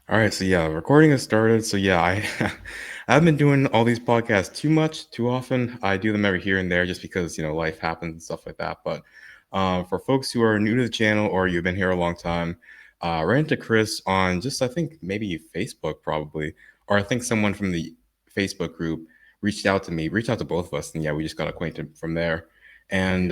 All right, so yeah, recording has started. So yeah, I I haven't been doing all these podcasts too much, too often. I do them every here and there just because life happens and stuff like that. But for folks who are new to the channel or you've been here a long time, I ran into Kris on just I think maybe Facebook probably, or I think someone from the Facebook group reached out to me, reached out to both of us, and yeah, we just got acquainted from there. And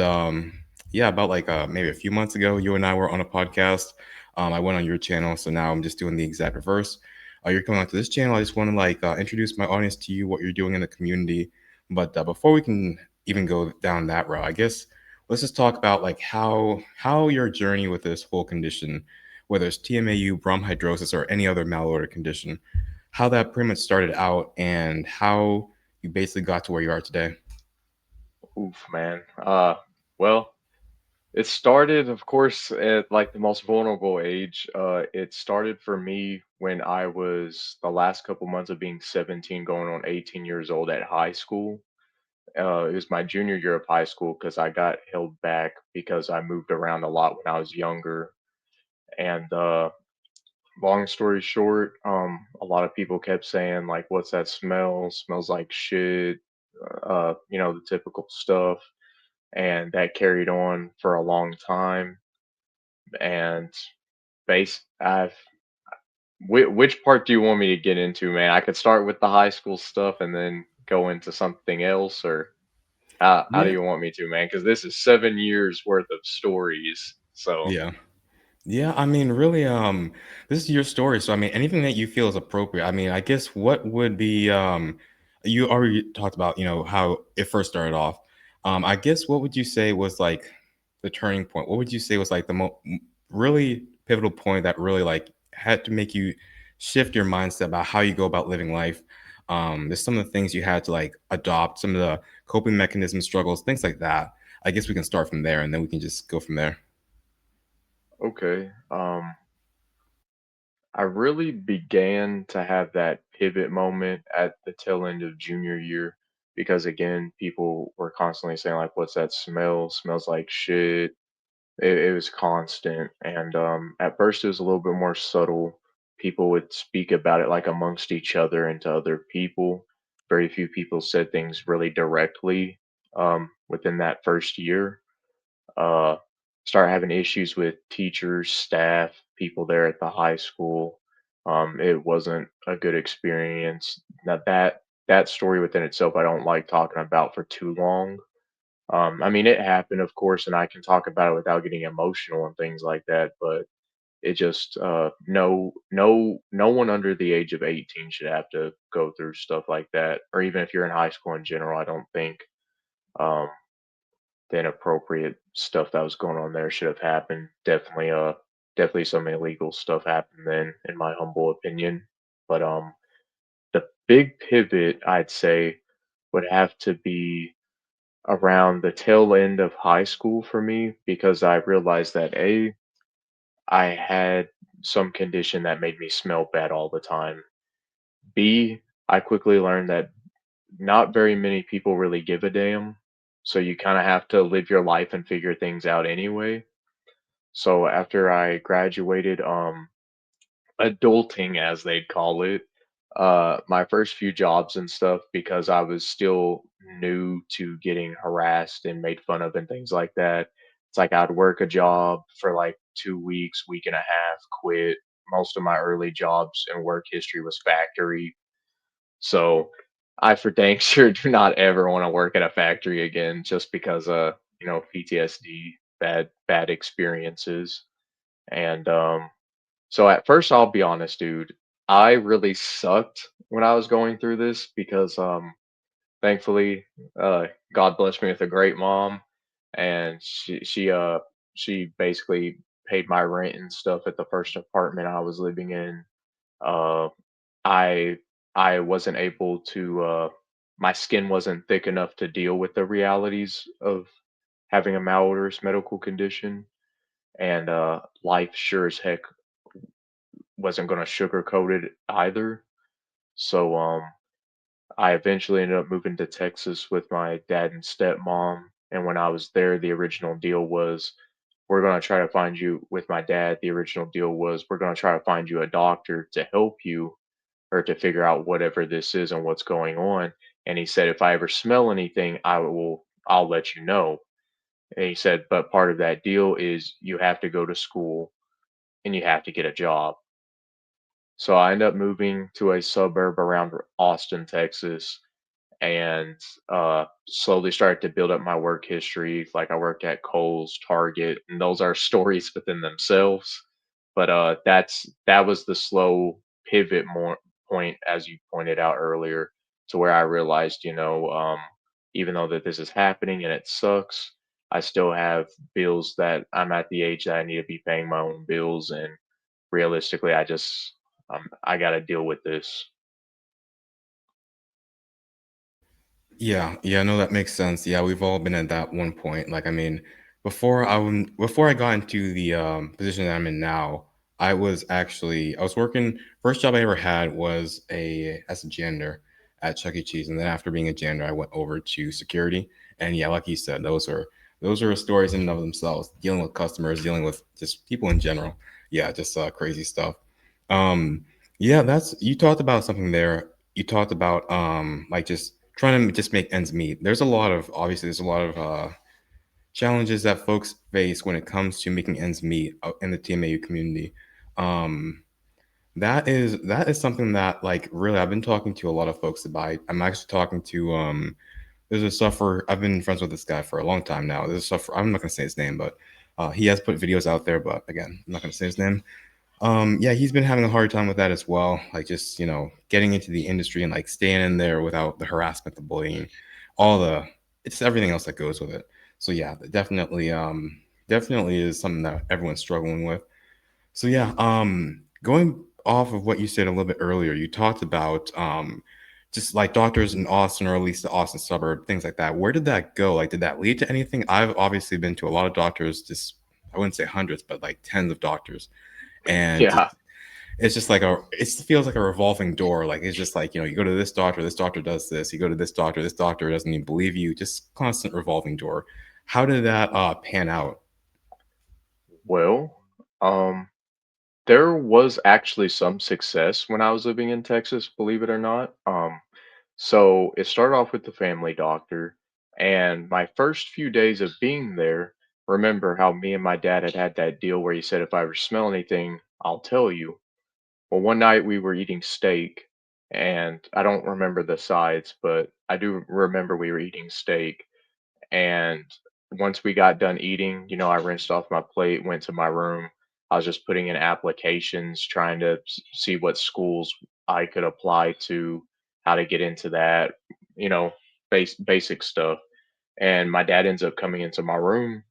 yeah, about like maybe a few months ago, you and I were on a podcast. I went on your channel, so now I'm just doing the exact reverse. You're coming onto this channel. I just want to introduce my audience to you, what you're doing in the community. But before we can even go down that route, I guess let's just talk about like how your journey with this whole condition, whether it's TMAU, bronchidrosis, or any other malorder condition, how that pretty much started out and how you basically got to where you are today. Oof, man. Well, it started, of course, at like the most vulnerable age. It started for me when I was the last couple months of being 17, going on 18 years old at high school. It was my junior year of high school because I got held back because I moved around a lot when I was younger. And long story short, a lot of people kept saying like, "What's that smell? Smells like shit." The typical stuff, and that carried on for a long time. And base, I've which part do you want me to get into, man? I could start with the high school stuff and then go into something else, or how do Yeah, you want me to, man? Because this is 7 years worth of stories. So yeah. Yeah, I mean, really, this is your story, so I mean, anything that you feel is appropriate. I mean, I guess what would be, you already talked about, how it first started off. I guess what would you say was like the turning point? What would you say was like the really pivotal point that really like had to make you shift your mindset about how you go about living life? There's some of the things you had to like adopt, some of the coping mechanisms, struggles, things like that. I guess we can start from there, and then we can just go from there. okay, I really began to have that pivot moment at the tail end of junior year because again, people were constantly saying like, "What's that smell? Smells like shit." It was constant, and at first it was a little bit more subtle. People would speak about it like amongst each other and to other people. Very few people said things really directly within that first year. Uh, start having issues with teachers, staff, people there at the high school. It wasn't a good experience. Now that story within itself, I don't like talking about for too long. I mean, it happened, of course, and I can talk about it without getting emotional and things like that. But it just no one under the age of 18 should have to go through stuff like that. Or even if you're in high school in general, I don't think um, the inappropriate stuff that was going on there should have happened. Definitely some illegal stuff happened then, in my humble opinion. But the big pivot I'd say would have to be around the tail end of high school for me because I realized that I had some condition that made me smell bad all the time. B, I quickly learned that not very many people really give a damn. So you kind of have to live your life and figure things out anyway. So after I graduated, adulting as they'd call it, my first few jobs and stuff, because I was still new to getting harassed and made fun of and things like that. It's like I'd work a job for like 2 weeks, week and a half, quit. Most of my early jobs and work history was factory. So I for dang sure do not ever want to work at a factory again just because PTSD, bad experiences. And so at first, I'll be honest, dude, I really sucked when I was going through this because thankfully, God blessed me with a great mom, and she basically paid my rent and stuff at the first apartment I was living in. Uh, I I wasn't able to. My skin wasn't thick enough to deal with the realities of having a malodorous medical condition, and life sure as heck wasn't gonna sugarcoat it either. So I eventually ended up moving to Texas with my dad and stepmom. And when I was there, the original deal was we're gonna try to find you with my dad, the original deal was we're gonna try to find you a doctor to help you or to figure out whatever this is and what's going on. And he said, if I ever smell anything, I'll let you know. And he said, but part of that deal is you have to go to school and you have to get a job. So I ended up moving to a suburb around Austin, Texas, and slowly started to build up my work history. Like I worked at Kohl's, Target, and those are stories within themselves. But that was the slow pivot more point, as you pointed out earlier, to where I realized, even though that this is happening and it sucks, I still have bills that I'm at the age that I need to be paying my own bills, and realistically, I got to deal with this. Yeah, yeah, no, that makes sense. Yeah, we've all been at that one point. Like, I mean, before I got into the position that I'm in now, I was working. First job I ever had was a as a janitor at Chuck E. Cheese, and then after being a janitor, I went over to security. And yeah, like you said, those are stories in and of themselves. Dealing with customers, dealing with just people in general. Yeah, just crazy stuff. Um, yeah, that's you talked about something there. You talked about like just trying to just make ends meet. There's a lot of challenges that folks face when it comes to making ends meet in the TMAU community. Um, that is something that like really I've been talking to a lot of folks about. I'm actually talking to there's a sufferer. I've been friends with this guy for a long time now. There's a sufferer. I'm not gonna say his name, but he has put videos out there. But again, I'm not gonna say his name. Yeah, he's been having a hard time with that as well. Like just, getting into the industry and like staying in there without the harassment, the bullying, all the it's everything else that goes with it. So yeah, definitely is something that everyone's struggling with. So yeah, going off of what you said a little bit earlier, you talked about just like doctors in Austin or at least the Austin suburb, things like that. Where did that go? Like did that lead to anything? I've obviously been to a lot of doctors, just I wouldn't say hundreds, but like tens of doctors and Yeah. it's just like it feels like a revolving door. Like it's just like, you go to this doctor does this, you go to this doctor doesn't even believe you, just constant revolving door. How did that pan out? Well, um, there was actually some success when I was living in Texas, believe it or not. So it started off with the family doctor, and my first few days of being there, remember how me and my dad had that deal where he said, if I ever smell anything, I'll tell you. Well, one night we were eating steak, and I don't remember the sides, but I do remember we were eating steak. And once we got done eating, I rinsed off my plate, went to my room. I was just putting in applications, trying to see what schools I could apply to, how to get into that, you know, basic stuff. And my dad ends up coming into my room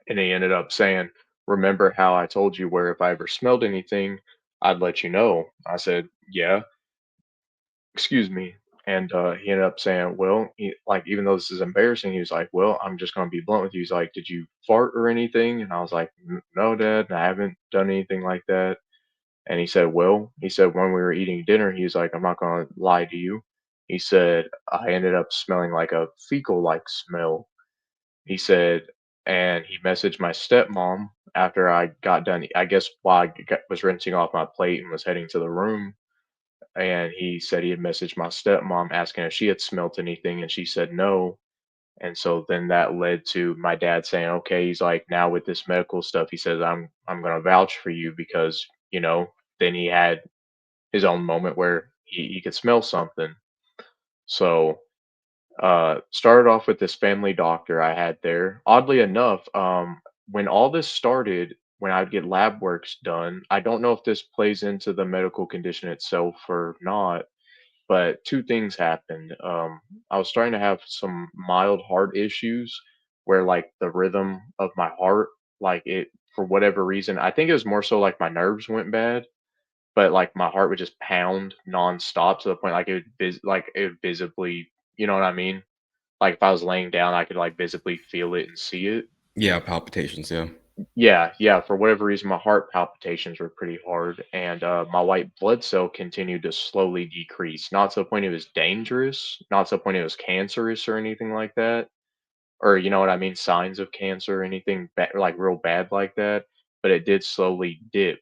and he ended up saying, remember how I told you where if I ever smelled anything, I'd let you know? I said, yeah, excuse me. And he ended up saying, well, like, even though this is embarrassing, he was like, well, I'm just going to be blunt with you. He's like, did you fart or anything? And I was like, No, Dad, I haven't done anything like that." And he said, when we were eating dinner, he was like, I'm not going to lie to you. He said, I ended up smelling like a fecal like smell. He said, and he messaged my stepmom after I got done, I guess while was rinsing off my plate and was heading to the room. And he said he had messaged my stepmom asking if she had smelt anything, and she said no. And so then that led to my dad saying, "Okay," he's like, "now with this medical stuff," he says, I'm gonna vouch for you because then he had his own moment where he could smell something. So started off with this family doctor I had there. Oddly enough, when all this started, when I'd get lab works done, I don't know if this plays into the medical condition itself or not, but two things happened. I was starting to have some mild heart issues where like the rhythm of my heart, like it for whatever reason, I think it was more so like my nerves went bad, but like my heart would just pound nonstop to the point like it would visibly, you know what I mean? Like if I was laying down, I could like visibly feel it and see it. Yeah, palpitations, yeah. Yeah, yeah. For whatever reason, my heart palpitations were pretty hard, and my white blood cell continued to slowly decrease. Not to the point it was dangerous, not to the point it was cancerous or anything like that, or you know what I mean, signs of cancer or anything like real bad like that, but it did slowly dip.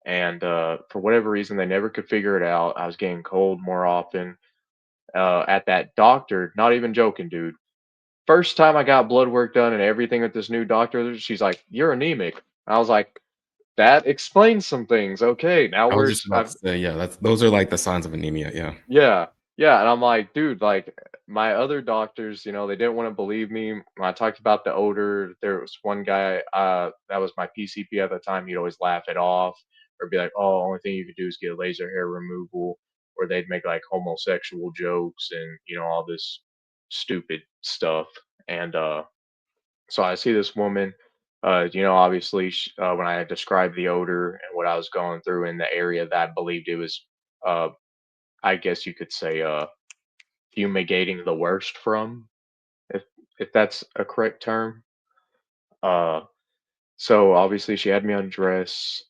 And for whatever reason, they never could figure it out. I was getting cold more often. At that doctor, not even joking, dude. First time I got blood work done and everything with this new doctor, she's like, "You're anemic." I was like, "That explains some things." Okay, now I was just about I've to say, yeah, that's those are like the signs of anemia. Yeah. yeah, yeah, and I'm like, "Dude, like, my other doctors, they didn't wanna believe me." When I talked about the odor, there was one guy, that was my PCP at the time, he'd always laugh it off or be like, "Oh, only thing you could do is get laser hair removal," or they'd make, like, homosexual jokes and, all this stupid stuff, and, so I see this woman, obviously, when I described the odor and what I was going through in the area that I believed it was, uh, I guess you could say, fumigating the worst from, if if that's a correct term. Uh, so obviously she had me undress.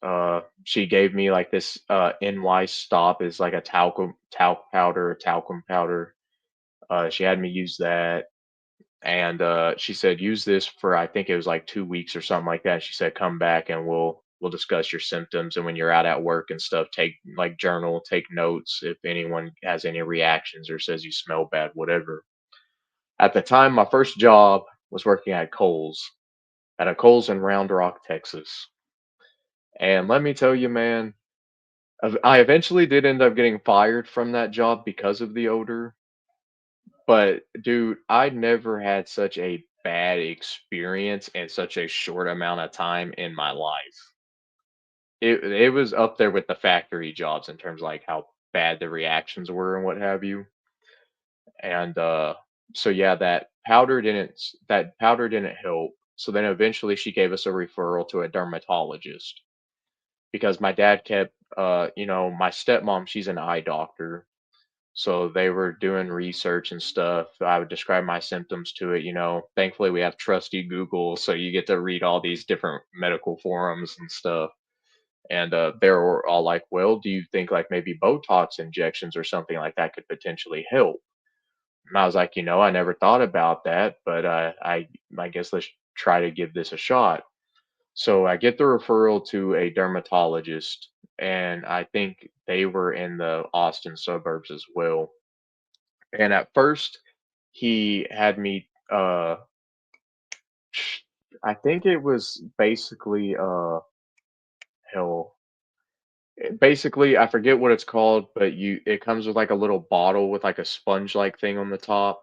She gave me like this NY stop is like a talc powder, talcum powder. She had me use that, and she said use this for I think it was like 2 weeks or something like that. She said come back and we'll discuss your symptoms, and when you're out at work and stuff, take like journal, take notes if anyone has any reactions or says you smell bad, whatever. At the time, my first job was working at a Kohl's in Round Rock, Texas. And let me tell you, man, I eventually did end up getting fired from that job because of the odor. But dude, I never had such a bad experience in such a short amount of time in my life. It was up there with the factory jobs in terms of like how bad the reactions were and what have you. And so yeah, that powder didn't help. So then eventually she gave us a referral to a dermatologist because my dad kept my stepmom, she's an eye doctor. So they were doing research and stuff. I would describe my symptoms to it. Thankfully we have trusty Google, so you get to read all these different medical forums and stuff. And they were all like, well, do you think like maybe Botox injections or something like that could potentially help? And I was like, I never thought about that, but I guess let's try to give this a shot. So I get the referral to a dermatologist, and I think they were in the Austin suburbs as well. And at first, he had me. I think it was basically hell. Basically, I forget what it's called, but it comes with like a little bottle with like a sponge like thing on the top.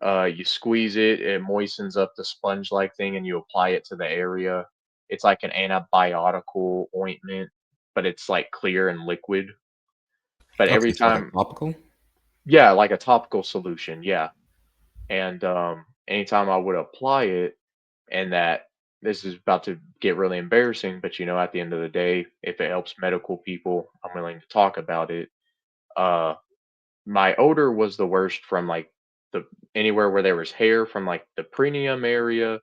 You squeeze it, it moistens up the sponge-like thing, and you apply it to the area. It's like an antibiotical ointment, but it's like clear and liquid. But Okay, every so like a time, topical. yeah, like a topical solution, yeah. And anytime I would apply it, and that this is about to get really embarrassing, but at the end of the day, if it helps medical people, I'm willing to talk about it. Uh, My odor was the worst from, like, the anywhere where there was hair from, like, the perineum area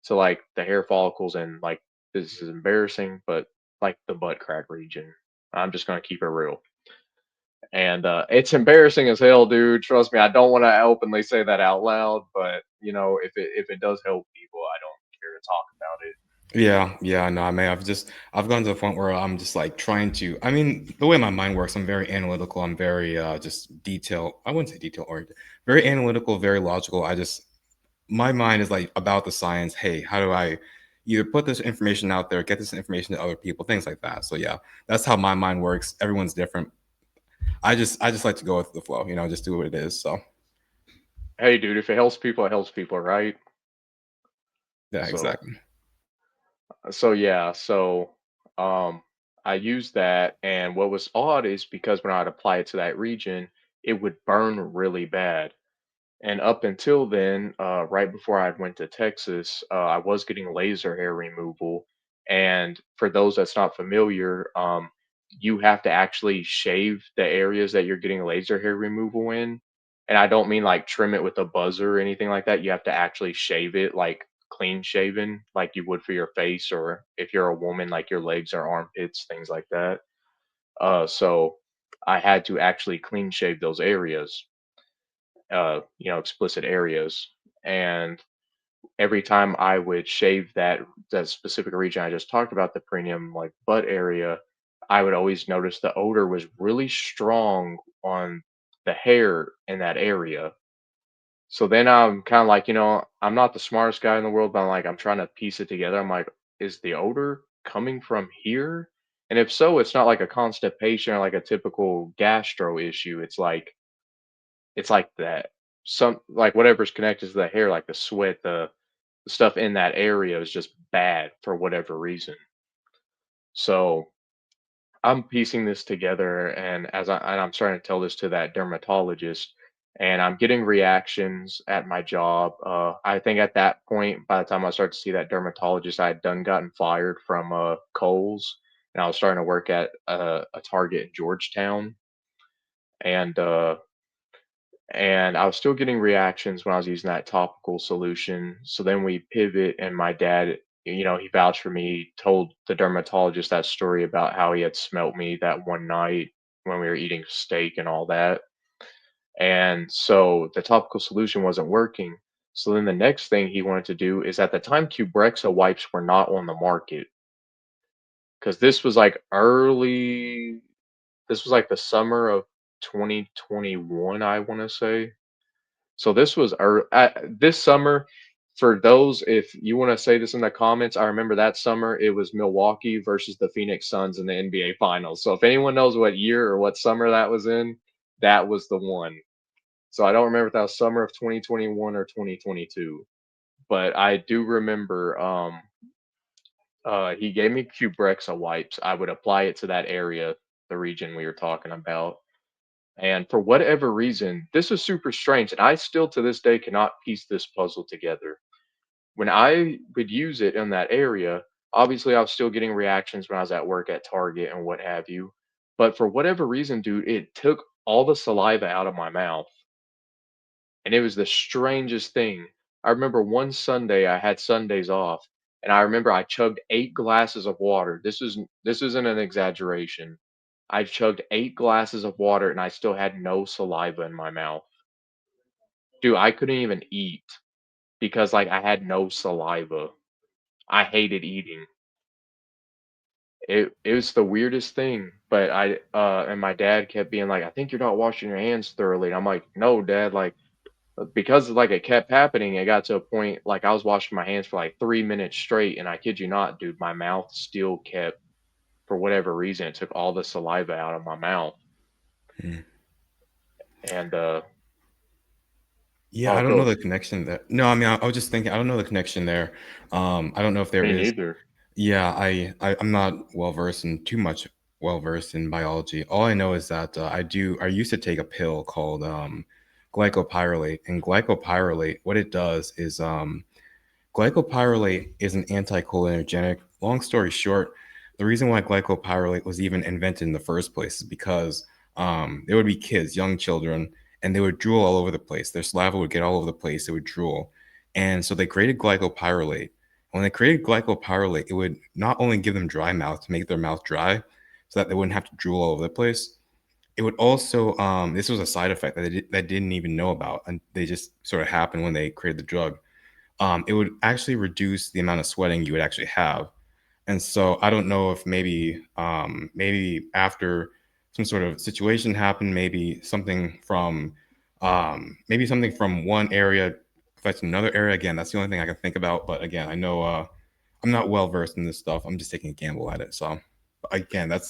to, like, the hair follicles and, like, this is embarrassing, but, like, the butt crack region. I'm just gonna keep it real. And, it's embarrassing as hell, dude, trust me, I don't wanna openly say that out loud, but, if it does help people, I don't care to talk about it. Yeah, yeah, no, I may have just I've gone to the point where I'm just like trying to I mean, the way my mind works, I'm very analytical, I'm very just detail I wouldn't say detail oriented, very analytical, very logical. I just my mind is like about the science. Hey, how do I either put this information out there, get this information to other people, things like that. So yeah, that's how my mind works. Everyone's different. I just like to go with the flow, just do what it is. So Hey, dude, if it helps people, right? yeah, So exactly. yeah, um I used that, and what was odd is because when I'd apply it to that region, it would burn really bad. And up until then, right before I went to Texas, I was getting laser hair removal. And for those that's not familiar, you have to actually shave the areas that you're getting laser hair removal in. And I don't mean like trim it with a buzzer or anything like that. You have to actually shave it like clean shaven, like you would for your face, or if you're a woman, like your legs or armpits, things like that. So I had to actually clean shave those areas, explicit areas. And every time I would shave that specific region I just talked about, the perineum, like butt area, I would always notice the odor was really strong on the hair in that area. So then I'm kind of like, I'm not the smartest guy in the world, but I'm trying to piece it together. I'm like, is the odor coming from here? And if so, it's not like a constipation or like a typical gastro issue. It's like that some like whatever's connected to the hair, like the sweat, the stuff in that area is just bad for whatever reason. So I'm piecing this together, and I'm starting to tell this to that dermatologist, and I'm getting reactions at my job. I think at that point, by the time I started to see that dermatologist, I had done gotten fired from Kohl's, and I was starting to work at a Target in Georgetown, and I was still getting reactions when I was using that topical solution. So then we pivot, and my dad, he vouched for me, told the dermatologist that story about how he had smelt me that one night when we were eating steak and all that. And so the topical solution wasn't working. So then the next thing he wanted to do is, at the time, Qbrexza wipes were not on the market, because this was like the summer of 2021, I want to say. So this summer, for those, if you want to say this in the comments, I remember that summer it was Milwaukee versus the Phoenix Suns in the NBA Finals. So if anyone knows what year or what summer that was in, that was the one. So I don't remember if that was summer of 2021 or 2022, but I do remember he gave me Qbrexza wipes. I would apply it to that area, the region we were talking about. And for whatever reason, this is super strange, and I still to this day cannot piece this puzzle together. When I would use it in that area, obviously I was still getting reactions when I was at work at Target and what have you. But for whatever reason, dude, it took all the saliva out of my mouth. And it was the strangest thing. I remember one Sunday, I had Sundays off, and I remember I chugged 8 glasses of water. This isn't an exaggeration. I chugged 8 glasses of water and I still had no saliva in my mouth. Dude, I couldn't even eat because, like, I had no saliva. I hated eating. It was the weirdest thing, but and my dad kept being like, "I think you're not washing your hands thoroughly." And I'm like, "No, dad, like, because, like, it kept happening, it got to a point, like, I was washing my hands for, like, 3 minutes straight, and I kid you not, dude, my mouth still kept, for whatever reason, it took all the saliva out of my mouth, Hmm. and, Yeah, oh, I don't know go the connection there. No, I mean, I was just thinking, I don't know the connection there. I don't know if there me is. neither. Yeah, I'm not well versed in biology. All I know is that I used to take a pill called glycopyrrolate, and glycopyrrolate, what it does is glycopyrrolate is an anticholinergic. Long story short, the reason why glycopyrrolate was even invented in the first place is because there would be kids, young children, and they would drool all over the place. Their saliva would get all over the place. They would drool. And so they created glycopyrrolate. When they created glycopyrrolate, it would not only give them dry mouth to make their mouth dry so that they wouldn't have to drool all over the place, it would also, this was a side effect that that didn't even know about. And they just sort of happened when they created the drug. It would actually reduce the amount of sweating you would actually have. And so I don't know if maybe after some sort of situation happened, maybe something from one area affects another area. Again, that's the only thing I can think about. But again, I know I'm not well versed in this stuff. I'm just taking a gamble at it. So again, that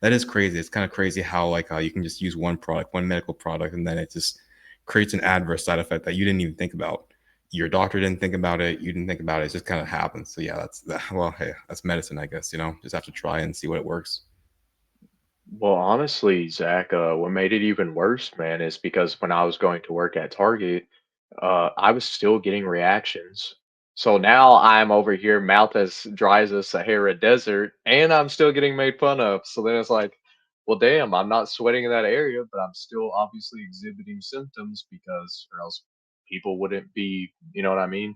is crazy. It's kind of crazy how like you can just use one product, one medical product, and then it just creates an adverse side effect that you didn't even think about. Your doctor didn't think about it. You didn't think about it. It just kind of happens. So yeah, that's that. Well, hey, that's medicine, I guess. Just have to try and see what it works. Well, honestly, Zach, what made it even worse, man, is because when I was going to work at Target, I was still getting reactions. So now I'm over here, mouth as dry as a Sahara desert, and I'm still getting made fun of. So then it's like, well, damn, I'm not sweating in that area, but I'm still obviously exhibiting symptoms because, or else people wouldn't be, you know what I mean?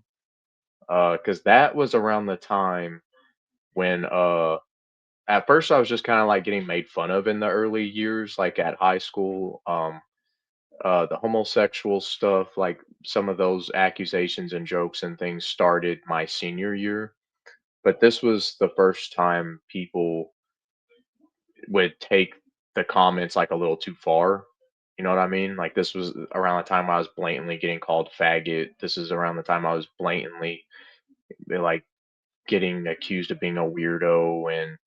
Because that was around the time when, at first I was just kind of like getting made fun of in the early years, like at high school. The homosexual stuff, like some of those accusations and jokes and things started my senior year, but this was the first time people would take the comments like a little too far. You know what I mean? Like this was around the time I was blatantly getting called faggot. This is around the time I was blatantly like getting accused of being a weirdo and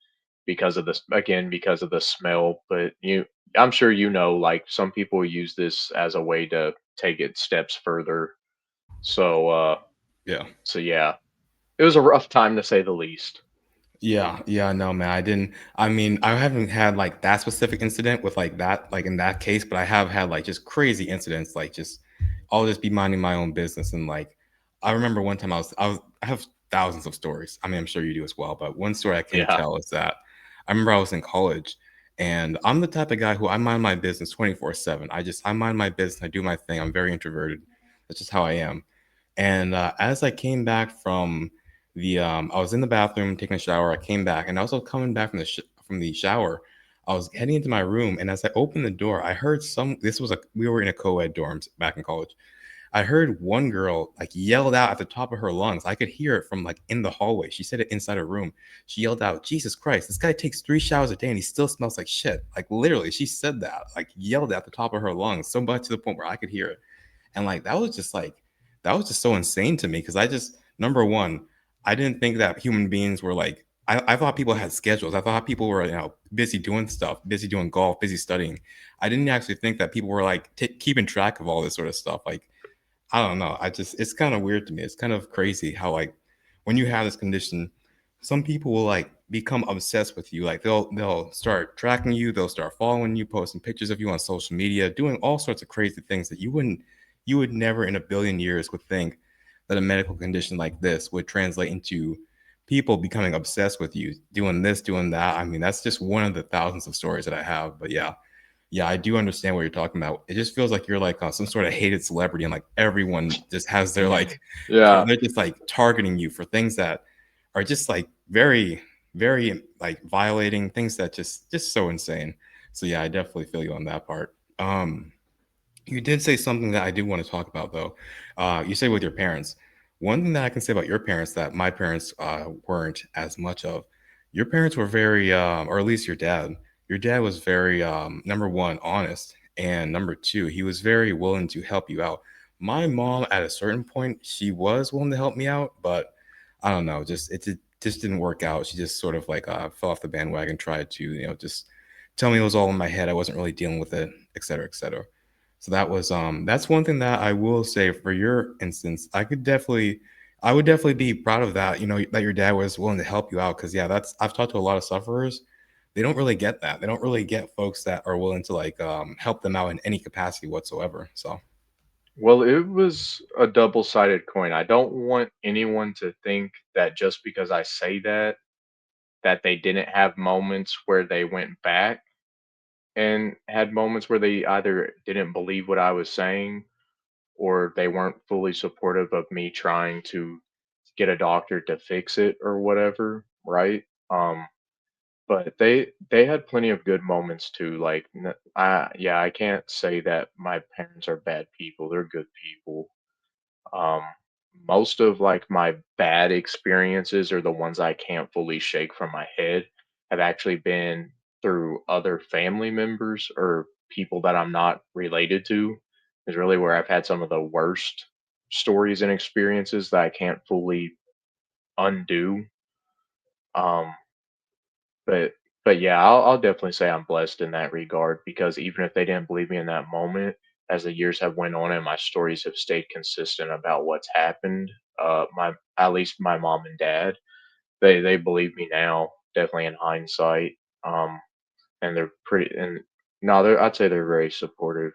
because of this again because of the smell. But I'm sure you know, like some people use this as a way to take it steps further. So Yeah. so yeah, it was a rough time to say the least. Yeah, yeah, no, man. I didn't. I mean, I haven't had like that specific incident with like that, like in that case, but I have had like just crazy incidents, like just I'll just be minding my own business and like I remember one time I have thousands of stories. I mean, I'm sure you do as well, but one story I can Yeah. tell is that I remember I was in college and I'm the type of guy who I mind my business 24/7. I mind my business, I do my thing. I'm very introverted. That's just how I am. And as I came back from I was in the bathroom taking a shower. I came back, and I was coming back from from the shower. I was heading into my room, and as I opened the door, I heard some. This was we were in a co-ed dorms back in college. I heard one girl like yelled out at the top of her lungs. I could hear it from like in the hallway. She said it inside her room. She yelled out, "Jesus Christ! This guy takes 3 showers a day, and he still smells like shit." Like literally, she said that, like yelled at the top of her lungs, so much to the point where I could hear it. And like that was just so insane to me because I just number one, I didn't think that human beings were like I thought people had schedules. I thought people were busy doing stuff, busy doing golf, busy studying. I didn't actually think that people were like keeping track of all this sort of stuff. Like I don't know. I just it's kind of weird to me. It's kind of crazy how like when you have this condition, some people will like become obsessed with you. Like they'll start tracking you, they'll start following you, posting pictures of you on social media, doing all sorts of crazy things that you would never in a billion years would think that a medical condition like this would translate into people becoming obsessed with you, doing this, doing that. I mean, that's just one of the thousands of stories that I have. But yeah, yeah, I do understand what you're talking about. It just feels like you're like some sort of hated celebrity, and like everyone just has their like, Yeah. they're just like targeting you for things that are just like very, very like violating things that just so insane. So yeah, I definitely feel you on that part. You did say something that I do want to talk about, though. You say with your parents. One thing that I can say about your parents that my parents weren't as much of. Your parents were very, or at least your dad. Your dad was very, number one, honest, and number two, he was very willing to help you out. My mom, at a certain point, she was willing to help me out, but I don't know, just didn't work out. She just sort of like fell off the bandwagon, tried to just tell me it was all in my head. I wasn't really dealing with it, et cetera, et cetera. So that's one thing that I will say for your instance. I would definitely be proud of that, that your dad was willing to help you out because yeah, that's I've talked to a lot of sufferers. They don't really get that. They don't really get folks that are willing to like help them out in any capacity whatsoever. So Well, it was a double-sided coin. I don't want anyone to think that just because I say that, that they didn't have moments where they went back and had moments where they either didn't believe what I was saying or they weren't fully supportive of me trying to get a doctor to fix it or whatever, right? But they had plenty of good moments too. Like, yeah, I can't say that my parents are bad people. They're good people. Um, Most of like my bad experiences or the ones I can't fully shake from my head have actually been through other family members or people that I'm not related to. Is really where I've had some of the worst stories and experiences that I can't fully undo. Um, but but yeah, I'll definitely say I'm blessed in that regard because even if they didn't believe me in that moment, as the years have went on and my stories have stayed consistent about what's happened, my at least my mom and dad, they believe me now, definitely in hindsight. And they're pretty and no, I'd say they're very supportive.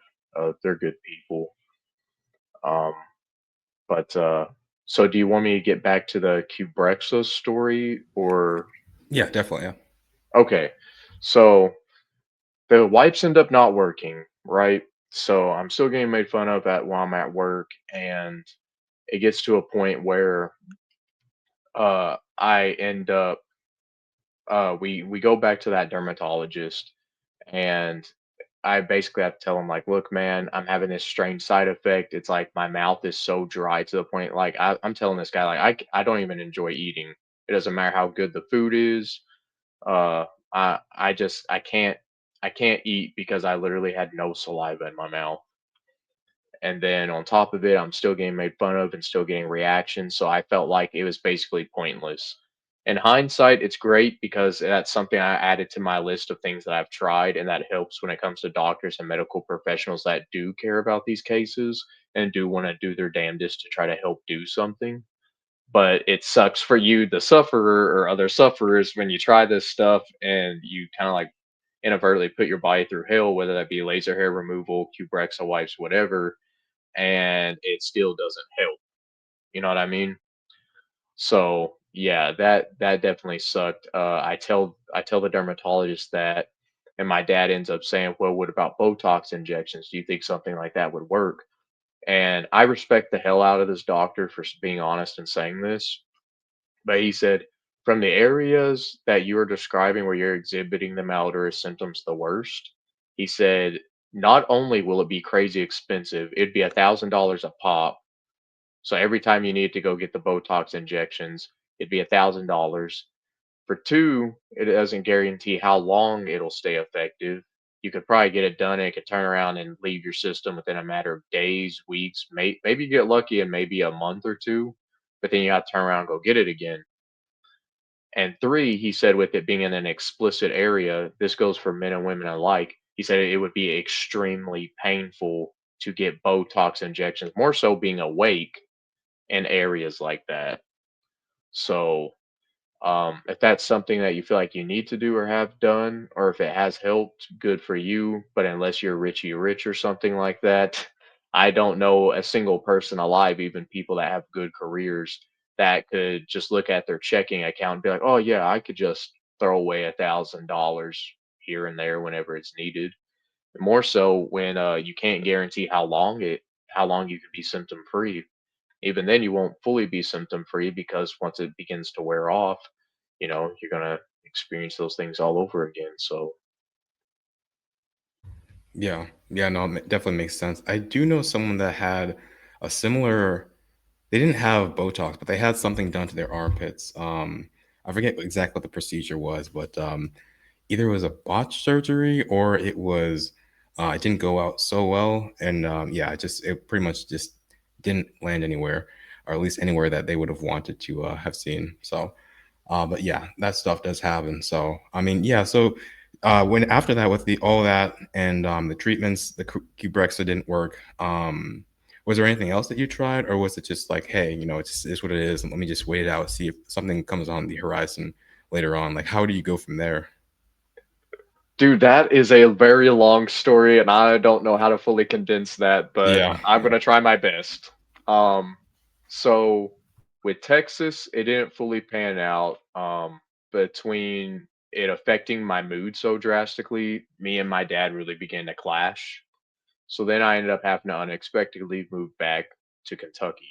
They're good people. Um, but so do you want me to get back to the Qbrexza story or yeah, definitely. Yeah. okay? So the wipes end up not working, right? So I'm still getting made fun of at while I'm at work, and it gets to a point where I end up we go back to that dermatologist, and I basically have to tell him like, "Look, man, I'm having this strange side effect. It's like my mouth is so dry to the point like I'm telling this guy like I don't even enjoy eating. It doesn't matter how good the food is. Uh, I just I can't eat because I literally had no saliva in my mouth. And then on top of it, I'm still getting made fun of and still getting reactions. So I felt like it was basically pointless. In hindsight, it's great because that's something I added to my list of things that I've tried, and that helps when it comes to doctors and medical professionals that do care about these cases and do want to do their damnedest to try to help do something. But it sucks for you, the sufferer, or other sufferers, when you try this stuff and you kind of like inadvertently put your body through hell, whether that be laser hair removal, Qbrexza wipes, whatever, and it still doesn't help. You know what I mean? So yeah, that definitely sucked. I tell the dermatologist that, and my dad ends up saying, "Well, what about Botox injections? Do you think something like that would work?" And I respect the hell out of this doctor for being honest and saying this, but he said, from the areas that you are describing where you're exhibiting the malodorous symptoms the worst, he said, not only will it be crazy expensive, it'd be $1,000 a pop. So every time you need to go get the Botox injections, it'd be $1,000. For two, it doesn't guarantee how long it'll stay effective. You could probably get it done and it could turn around and leave your system within a matter of days, weeks, maybe you get lucky in maybe a month or two, but then you have to turn around and go get it again. And three, he said with it being in an explicit area, this goes for men and women alike. He said it would be extremely painful to get Botox injections, more so being awake in areas like that. So, if that's something that you feel like you need to do or have done, or if it has helped, good for you. But unless you're Richie Rich or something like that, I don't know a single person alive, even people that have good careers, that could just look at their checking account and be like, "Oh yeah, I could just throw away $1,000 here and there whenever it's needed." More so when you can't guarantee how long you could be symptom free. Even then, you won't fully be symptom free because once it begins to wear off, you're gonna experience those things all over again. So Yeah, yeah, no, it definitely makes sense. I do know someone that had a similar. They didn't have Botox, but they had something done to their armpits. I forget exactly what the procedure was, but either it was a botched surgery or it didn't go out so well, and yeah, it pretty much just didn't land anywhere, or at least anywhere that they would have wanted to have seen. So, but yeah, that stuff does happen. So I mean, yeah. So when after that, with the all that and the treatments, the Qbrexza didn't work. Was there anything else that you tried, or was it just like, hey, it's what it is, and let me just wait it out, see if something comes on the horizon later on? Like, how do you go from there? dude, that is a very long story, and I don't know how to fully condense that, but Yeah, I'm yeah, gonna try my best. Um, so with Texas, it didn't fully pan out. Between it affecting my mood so drastically, me and my dad really began to clash. So then I ended up having to unexpectedly move back to Kentucky.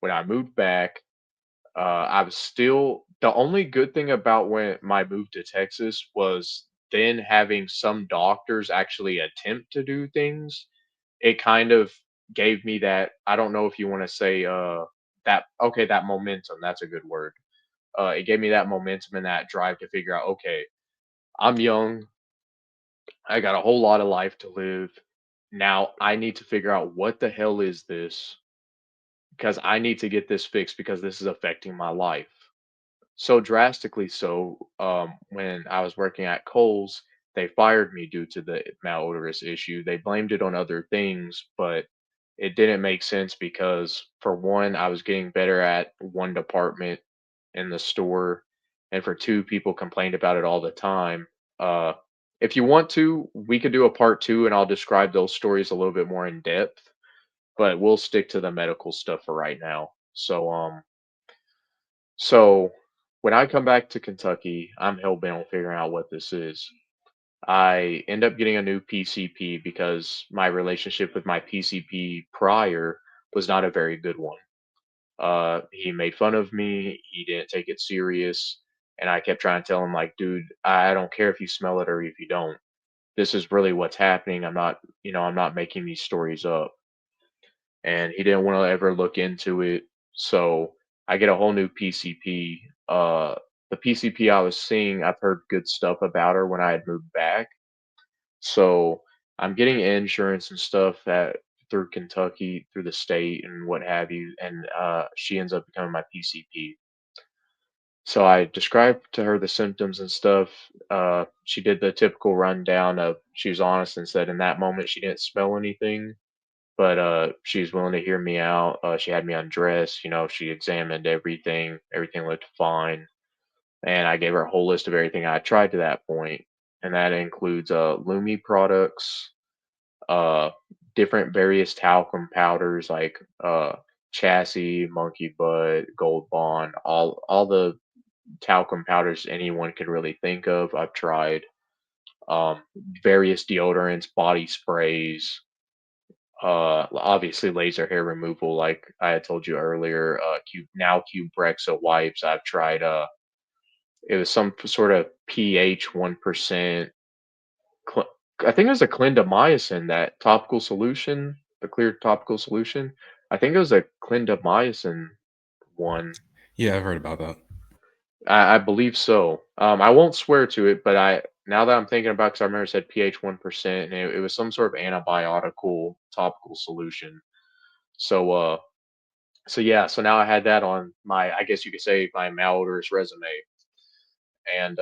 When I moved back, I was still the only good thing about when my move to Texas was then having some doctors actually attempt to do things. It kind of gave me that, I don't know if you want to say that okay, that momentum, that's a good word. It gave me that momentum and that drive to figure out, okay, I'm young, I got a whole lot of life to live. Now I need to figure out what the hell is this, because I need to get this fixed because this is affecting my life. So drastically so, when I was working at Kohl's, they fired me due to the malodorous issue. They blamed it on other things, but it didn't make sense because, for one, I was getting better at one department in the store, and for two, people complained about it all the time. Uh, if you want to, we could do a part two, and I'll describe those stories a little bit more in depth, but we'll stick to the medical stuff for right now. So when I come back to Kentucky, I'm hell bent on figuring out what this is. I end up getting a new PCP because my relationship with my PCP prior was not a very good one. He made fun of me. He didn't take it serious, and I kept trying to tell him like, "Dude, I don't care if you smell it or if you don't. this is really what's happening. I'm not, I'm not making these stories up." And he didn't want to ever look into it. So I get a whole new PCP. The PCP I was seeing, I've heard good stuff about her when I had moved back. So I'm getting insurance and stuff that through Kentucky, through the state and what have you. And she ends up becoming my PCP. So I described to her the symptoms and stuff. She did the typical rundown of, she was honest and said in that moment she didn't smell anything, but she's willing to hear me out. She had me undressed, she examined everything. Everything looked fine, and I gave her a whole list of everything I tried to that point, and that includes Lumi products, uh, different various talcum powders like Chassis, Monkey Butt, Gold Bond, all the talcum powders anyone could really think of. I've tried um, various deodorants, body sprays, obviously laser hair removal, like I had told you earlier. Cube Brexit wipes. I've tried. It was some sort of pH 1%. Cl- I think it was a clindamycin, that topical solution, the clear topical solution. I think it was a clindamycin one. Yeah, I've heard about that. I believe so. I won't swear to it, but now that I'm thinking about, because I remember it said pH 1%, and it was some sort of antibiotical topical solution. So yeah, so now I had that on my, I guess you could say, my malodorous resume. And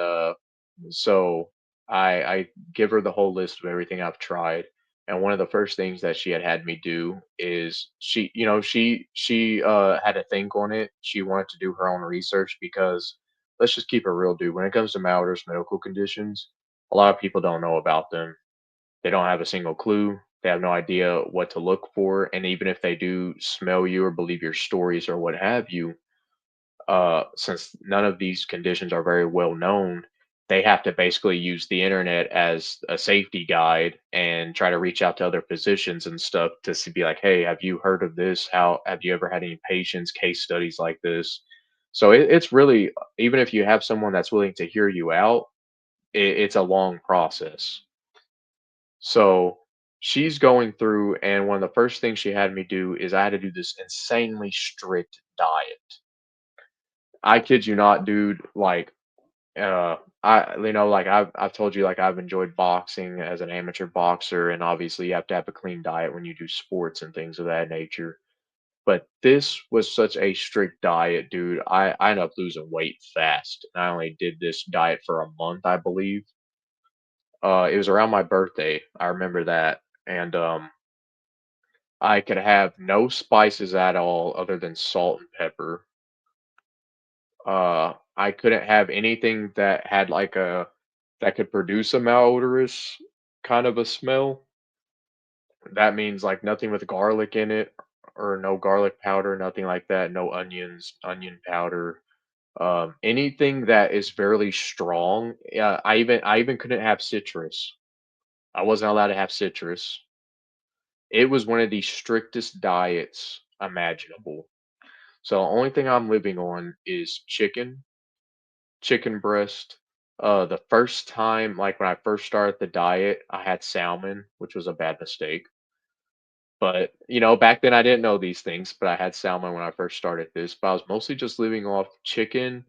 so I give her the whole list of everything I've tried. And one of the first things that she had me do is, she had to think on it. She wanted to do her own research because, let's just keep it real, dude. When it comes to malodorous medical conditions, a lot of people don't know about them. They don't have a single clue. They have no idea what to look for. And even if they do smell you or believe your stories or what have you, since none of these conditions are very well known, they have to basically use the internet as a safety guide and try to reach out to other physicians and stuff to be like, hey, have you heard of this? How have you ever had any patients, case studies like this? So it's really, even if you have someone that's willing to hear you out, it's a long process. So she's going through, and one of the first things she had me do is I had to do this insanely strict diet. I kid you not, dude. Like, like I've told you, like I've enjoyed boxing as an amateur boxer, and obviously you have to have a clean diet when you do sports and things of that nature. But this was such a strict diet, dude. I ended up losing weight fast. And I only did this diet for a month, I believe. It was around my birthday. I remember that, and I could have no spices at all other than salt and pepper. I couldn't have anything that had like a that could produce a malodorous kind of a smell. That means like nothing with garlic in it, or no garlic powder, nothing like that, no onions, onion powder. Anything that is fairly strong. Yeah, I even couldn't have citrus. I wasn't allowed to have citrus. It was one of the strictest diets imaginable. So the only thing I'm living on is chicken breast. The first time, like when I first started the diet, I had salmon, which was a bad mistake. But back then I didn't know these things, but I had salmon when I first started this. But I was mostly just living off chicken,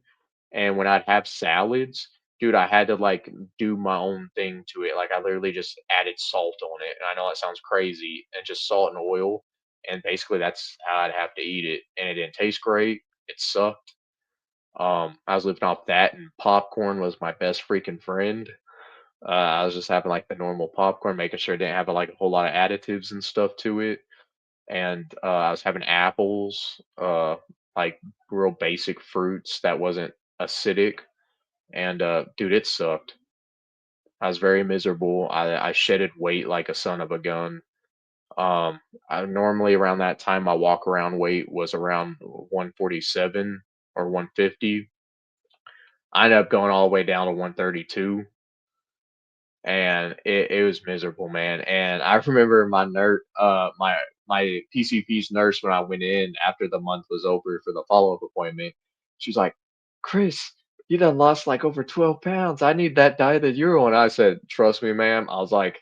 and when I'd have salads, dude, I had to like do my own thing to it. Like I literally just added salt on it, and I know that sounds crazy, and just salt and oil, and basically that's how I'd have to eat it, and it didn't taste great. It sucked. I was living off that, and popcorn was my best freaking friend. I was just having like the normal popcorn, making sure it didn't have like a whole lot of additives and stuff to it. And I was having apples, like real basic fruits that wasn't acidic. And dude, it sucked. I was very miserable. I shedded weight like a son of a gun. I normally around that time my walk around weight was around 147 or 150. I ended up going all the way down to 132, and it was miserable, man. And I remember my PCP's nurse, when I went in after the month was over for the follow up appointment, she was like, "Kris, you done lost like over 12 pounds. I need that diet that you're on. I said, trust me, ma'am. I was like,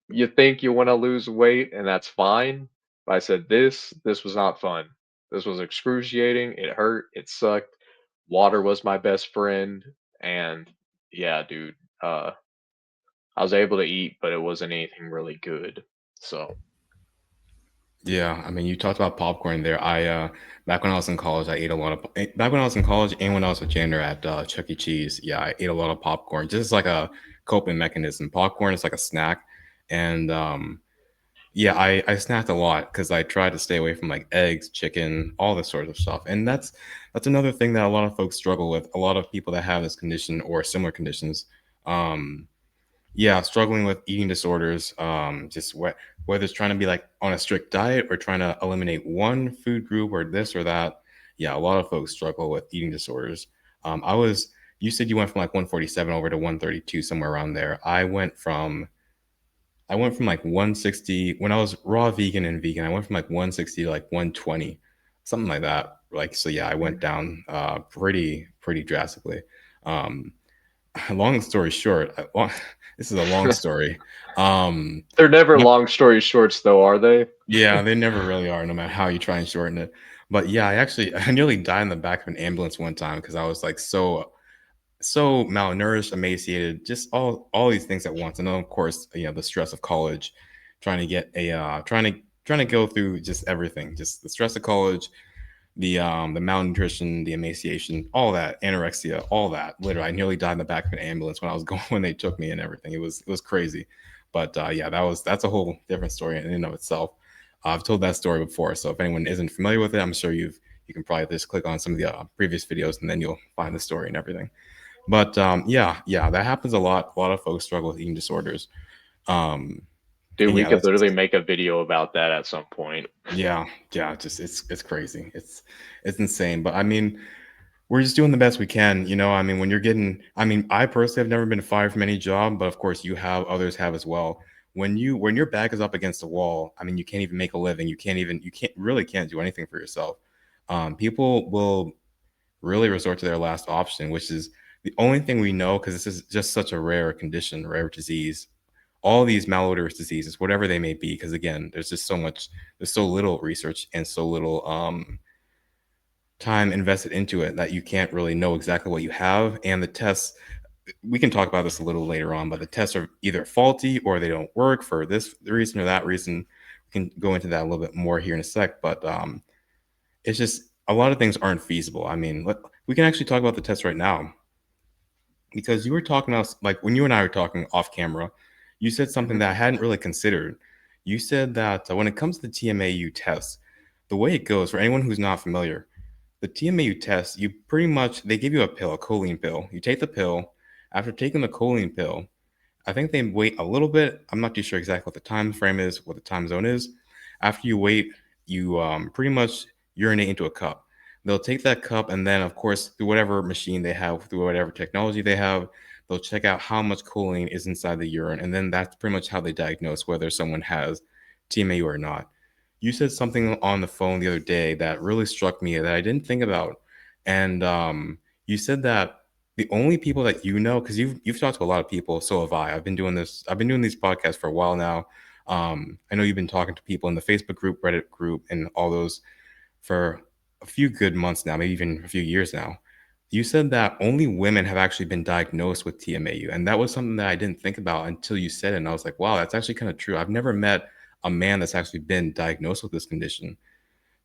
you think you want to lose weight and that's fine. But I said, this was not fun. This was excruciating. It hurt. It sucked. Water was my best friend. And yeah, dude, I was able to eat, but it wasn't anything really good. So, Yeah, I mean, you talked about popcorn there. Back when I was in college, I ate a lot of back when I was in college and when I was a janitor at Chuck E. Cheese. Yeah, I ate a lot of popcorn, just as like a coping mechanism. Popcorn is like a snack, and yeah, I snacked a lot because I tried to stay away from like eggs, chicken, all this sort of stuff. And that's another thing that a lot of folks struggle with. A lot of people that have this condition or similar conditions. Um, yeah, struggling with eating disorders, whether it's trying to be like on a strict diet or trying to eliminate one food group or this or that. Yeah, a lot of folks struggle with eating disorders. You said you went from like 147 over to 132, somewhere around there. I went from like 160 when I was raw vegan and vegan. I went from like 160 to like 120, something like that. Like, so yeah, I went mm, down pretty drastically. Um, long story short, this is a long story. Um, they're never my, long story shorts, though, are they? yeah, they never really are, no matter how you try and shorten it. But yeah, I nearly died in the back of an ambulance one time because I was like so malnourished, emaciated, just all these things at once. And then of course, the stress of college, trying to get a trying to go through just everything, just the stress of college, the malnutrition, the emaciation, all that, anorexia, all that. Literally, I nearly died in the back of an ambulance when I was going when they took me and everything. It was crazy, but yeah, that's a whole different story in and of itself. I've told that story before, so if anyone isn't familiar with it, I'm sure you can probably just click on some of the previous videos and then you'll find the story and everything. But yeah, that happens a lot. A lot of folks struggle with eating disorders. Um, Dude, and we yeah, could that's literally just make a video about that at some point. yeah, yeah, just it's crazy. It's insane. But I mean, we're just doing the best we can, I mean, when you're getting I mean, I personally have never been fired from any job, but of course you have, others have as well. When your back is up against the wall, I mean, you can't even make a living. You can't do anything for yourself. People will really resort to their last option, which is the only thing we know, because this is just such a rare condition, rare disease. All these malodorous diseases, whatever they may be, because again, there's so little research and so little time invested into it that you can't really know exactly what you have. And the tests, we can talk about this a little later on, but the tests are either faulty or they don't work for this reason or that reason. We can go into that a little bit more here in a sec, but it's just a lot of things aren't feasible. I mean, we can actually talk about the test right now because you were talking about, like, when you and I were talking off camera, you said something Mhm. that I hadn't really considered. You said that when it comes to the TMAU test, the way it goes, for anyone who's not familiar, the TMAU test, you pretty much, they give you a pill, a choline pill. You take the pill. After taking the choline pill, I think they wait a little bit. I'm not too sure exactly what the time frame is, what the time zone is. After you wait, you pretty much urinate into a cup. They'll take that cup and then, of course, through whatever machine they have, through whatever technology they have, they'll check out how much choline is inside the urine, and then that's pretty much how they diagnose whether someone has TMAU or not. You said something on the phone the other day that really struck me that I didn't think about, and you said that the only people that because you've talked to a lot of people, so have I. I've been doing these podcasts for a while now. I know you've been talking to people in the Facebook group, Reddit group, and all those for a few good months now, maybe even a few years now. You said that only women have actually been diagnosed with TMAU, and that was something that I didn't think about until you said it. And I was like, wow, that's actually kind of true. I've never met a man that's actually been diagnosed with this condition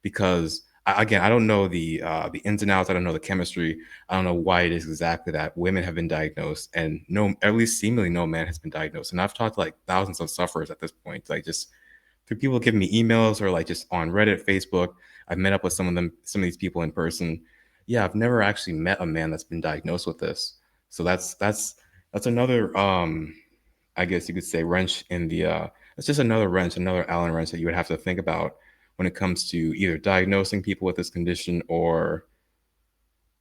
because again, I don't know the ins and outs. I don't know the chemistry. I don't know why it is exactly that women have been diagnosed, and no, at least seemingly no man has been diagnosed. And I've talked to like thousands of sufferers at this point, like just through people giving me emails or like just on Reddit, Facebook. I've met up with some of these people in person. Yeah, I've never actually met a man that's been diagnosed with this. So that's another I guess you could say wrench in the it's just another wrench, another Allen wrench that you would have to think about when it comes to either diagnosing people with this condition or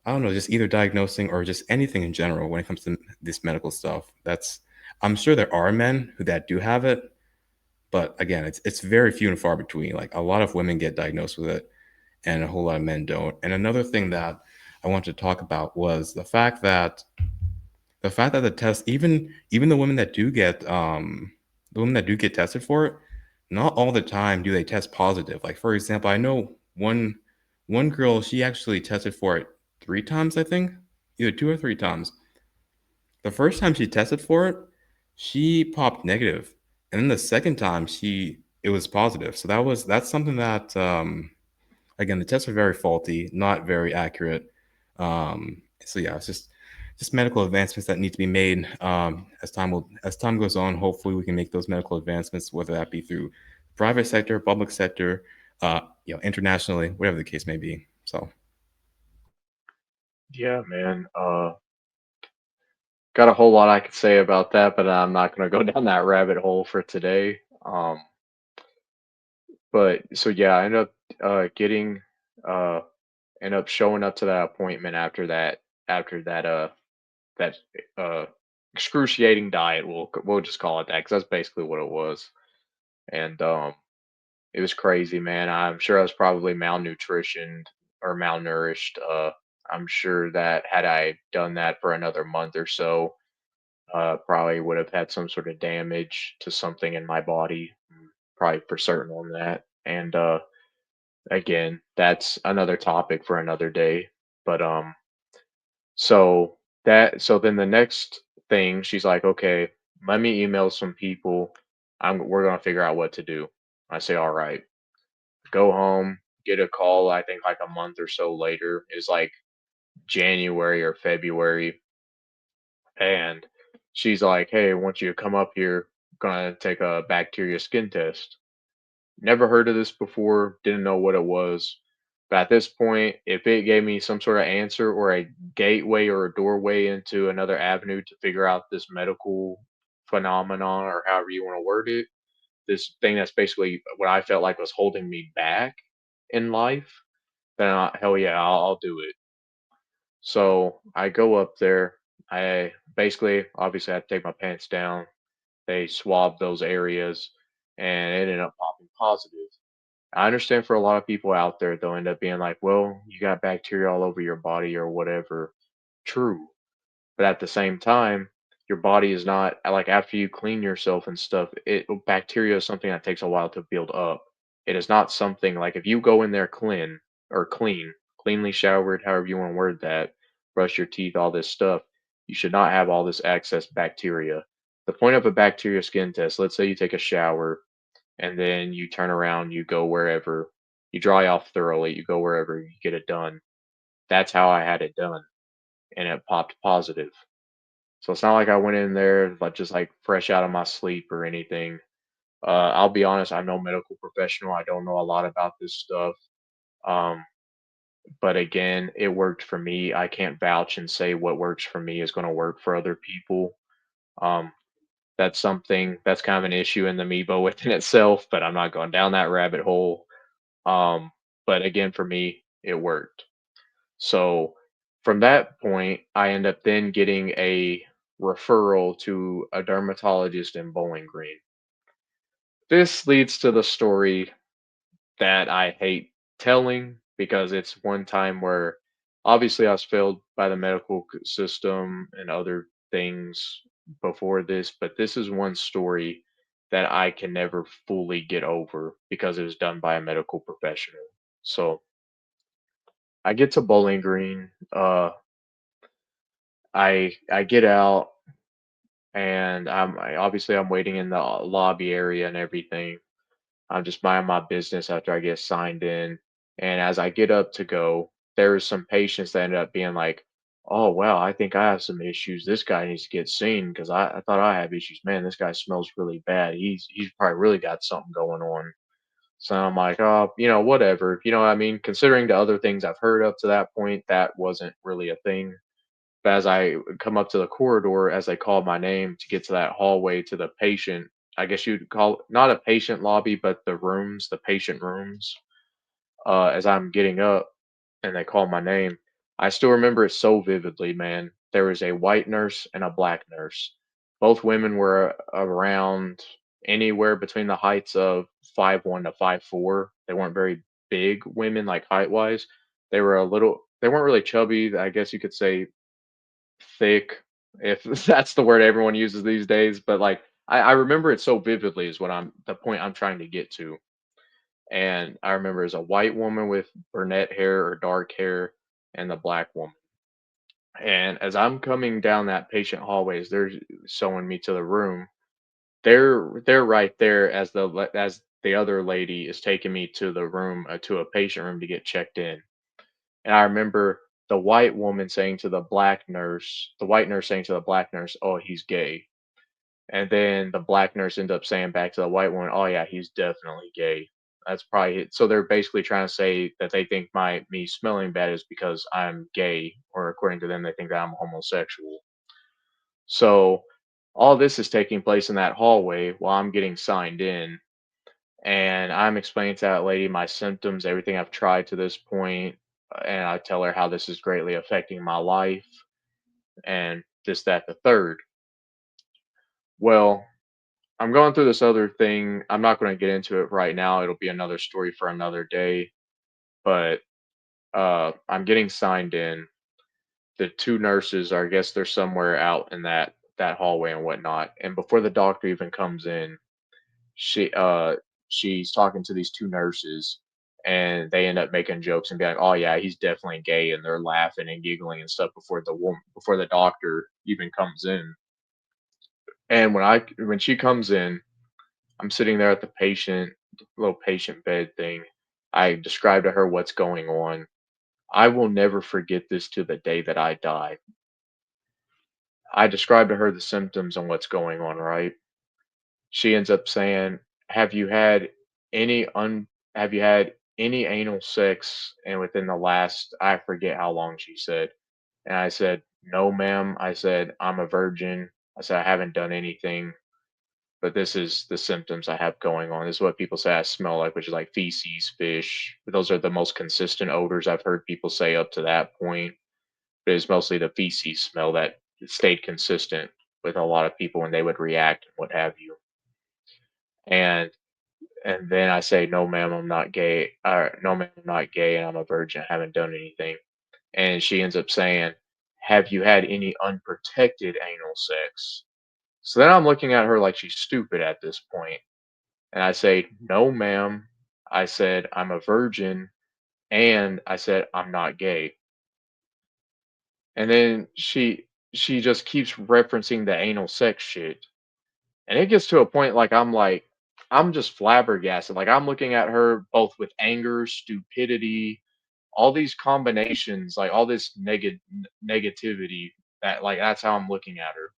I don't know, just either diagnosing or just anything in general when it comes to this medical stuff. That's I'm sure there are men who that do have it, but again, it's very few and far between. Like a lot of women get diagnosed with it, and a whole lot of men don't. And another thing that I wanted to talk about was the fact that the test, even the women that do get tested for it, not all the time do they test positive. Like for example, I know one girl, she actually tested for it 3 times, I think, either 2 or 3 times. The first time she tested for it, she popped negative, and then the second time she it was positive. So that's something that again, the tests are very faulty, not very accurate. So yeah, it's just medical advancements that need to be made as time goes on. Hopefully, we can make those medical advancements, whether that be through private sector, public sector, internationally, whatever the case may be. So Yeah, man. Got a whole lot I could say about that, but I'm not gonna go down that rabbit hole for today. But so yeah, I ended up getting uh end up showing up to that appointment after that that uh excruciating diet. We'll just call it that because that's basically what it was. And it was crazy, man. I'm sure I was probably malnutritioned or malnourished. I'm sure that had I done that for another month or so, probably would have had some sort of damage to something in my body. Probably for certain on that. And again, that's another topic for another day. But so then the next thing, she's like, okay, let me email some people. We're gonna figure out what to do. I say, all right. Go home, get a call. I think like a month or so later. Is like January or February, and she's like, hey, I want you to come up here. Gonna take a bacteria skin test. Never heard of this before, didn't know what it was. But at this point, if it gave me some sort of answer or a gateway or a doorway into another avenue to figure out this medical phenomenon or however you want to word it, this thing that's basically what I felt like was holding me back in life, then hell yeah, I'll do it. So I go up there. I basically, obviously, I had to take my pants down. They swabbed those areas and it ended up popping positive. I understand for a lot of people out there, they'll end up being like, well, you got bacteria all over your body or whatever. True. But at the same time, your body is not like after you clean yourself and stuff, bacteria is something that takes a while to build up. It is not something like if you go in there cleanly showered, however you want to word that, brush your teeth, all this stuff, you should not have all this excess bacteria. The point of a bacteria skin test, let's say you take a shower and then you turn around, you go wherever, you dry off thoroughly, you go wherever, you get it done. That's how I had it done, and it popped positive. So it's not like I went in there like just like fresh out of my sleep or anything. I'll be honest, I'm no medical professional. I don't know a lot about this stuff. Um, but again, it worked for me. I can't vouch and say what works for me is going to work for other people. Um, that's something that's kind of an issue in the Meebo within itself, but I'm not going down that rabbit hole. Um, but again, for me, it worked. So from that point, I end up then getting a referral to a dermatologist in Bowling Green. This leads to the story that I hate telling because it's one time where obviously I was failed by the medical system and other things before this, but this is one story that I can never fully get over because it was done by a medical professional. So I get to Bowling Green. I get out and obviously I'm waiting in the lobby area and everything. I'm just minding my business after I get signed in. And as I get up to go, there's some patients that ended up being like, "Oh wow, I think I have some issues. This guy needs to get seen because I thought I have issues. Man, this guy smells really bad. He's probably really got something going on." So I'm like, "Oh, whatever." You know what I mean? Considering the other things I've heard up to that point, that wasn't really a thing. But as I come up to the corridor, as they call my name to get to that hallway to the patient, I guess you'd call not a patient lobby, but the rooms, the patient rooms. As I'm getting up and they call my name, I still remember it so vividly, man. There was a white nurse and a black nurse. Both women were around anywhere between the heights of 5'1" to 5'4". They weren't very big women, like height wise, They weren't really chubby, I guess you could say thick, if that's the word everyone uses these days, but, like, I remember it so vividly is what I'm the point I'm trying to get to, and I remember as a white woman with brunette hair or dark hair and the black woman, and as I'm coming down that patient hallway, as they're showing me to the room, they're right there as as the other lady is taking me to the room, to a patient room to get checked in. And I remember the white nurse saying to the black nurse, "Oh, he's gay." And then the black nurse ended up saying back to the white one, "Oh yeah, he's definitely gay." That's probably it. So they're basically trying to say that they think my me smelling bad is because I'm gay, or according to them, they think that I'm homosexual. So all this is taking place in that hallway while I'm getting signed in, and I'm explaining to that lady my symptoms, everything I've tried to this point, and I tell her how this is greatly affecting my life and this, that, the third. Well, I'm going through this other thing. I'm not going to get into it right now. It'll be another story for another day. But I'm getting signed in. The two nurses are, I guess, they're somewhere out in that hallway and whatnot. And before the doctor even comes in, she she's talking to these two nurses, and they end up making jokes and being like, "Oh yeah, he's definitely gay," and they're laughing and giggling and stuff before the doctor even comes in. And when she comes in, I'm sitting there at the little patient bed thing. I describe to her what's going on. I will never forget this to the day that I die. I describe to her the symptoms and what's going on, right? She ends up saying, "Have you had any un have you had any anal sex and within the last," I forget how long she said. And I said, "No, ma'am." I said, "I'm a virgin." I said, "I haven't done anything, but this is the symptoms I have going on. This is what people say I smell like, which is like feces, fish." Those are the most consistent odors I've heard people say up to that point. But it's mostly the feces smell that stayed consistent with a lot of people when they would react and what have you. And And then I say, "No, ma'am, I'm not gay," or, "No, ma'am, I'm not gay, and I'm a virgin, I haven't done anything." And she ends up saying, "Have you had any unprotected anal sex?" So then I'm looking at her like she's stupid at this point, and I say, "No, ma'am." I said, "I'm a virgin," and I said, "I'm not gay." And then she just keeps referencing the anal sex shit. And it gets to a point I'm just flabbergasted. Like I'm looking at her both with anger, stupidity, all these combinations, like all this negativity that like that's how I'm looking at her.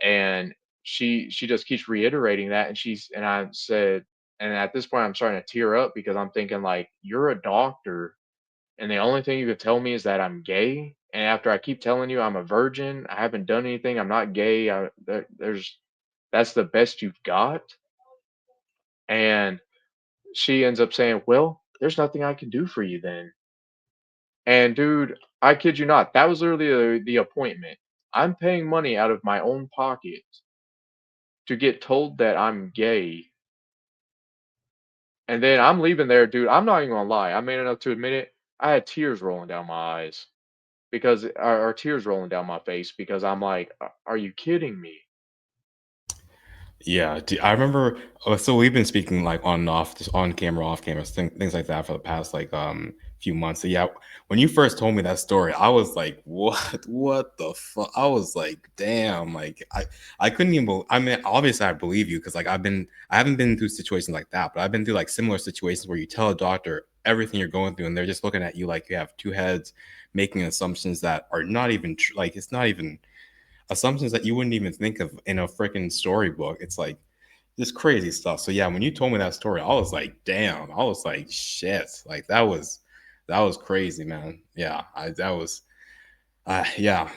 And she just keeps reiterating that and I said and at this point I'm starting to tear up because I'm thinking like you're a doctor and the only thing you could tell me is that I'm gay. And after I keep telling you I'm a virgin, I haven't done anything, I'm not gay, there's that's the best you've got? And she ends up saying, "Well, there's nothing I can do for you then." And dude, I kid you not, that was literally the appointment. I'm paying money out of my own pocket to get told that I'm gay. And then I'm leaving there, dude. I'm not even gonna lie. I man enough to admit it. I had tears rolling down my eyes or tears rolling down my face because I'm like, Are you kidding me?" Yeah, I remember. So we've been speaking like on and off, just on camera, off camera, things like that for the past like few months. So yeah, when you first told me that story, I was like, "What? What the fuck?" I was like, "Damn!" Like I couldn't even. I mean, obviously I believe you because like I haven't been through situations like that, but I've been through like similar situations where you tell a doctor everything you're going through, and they're just looking at you like you have two heads, making assumptions that are not even true. Like it's not even assumptions that you wouldn't even think of in a freaking storybook. It's like just crazy stuff. So yeah, when you told me that story, I was like, damn. I was like, shit. Like that was crazy, man. Yeah, that was yeah.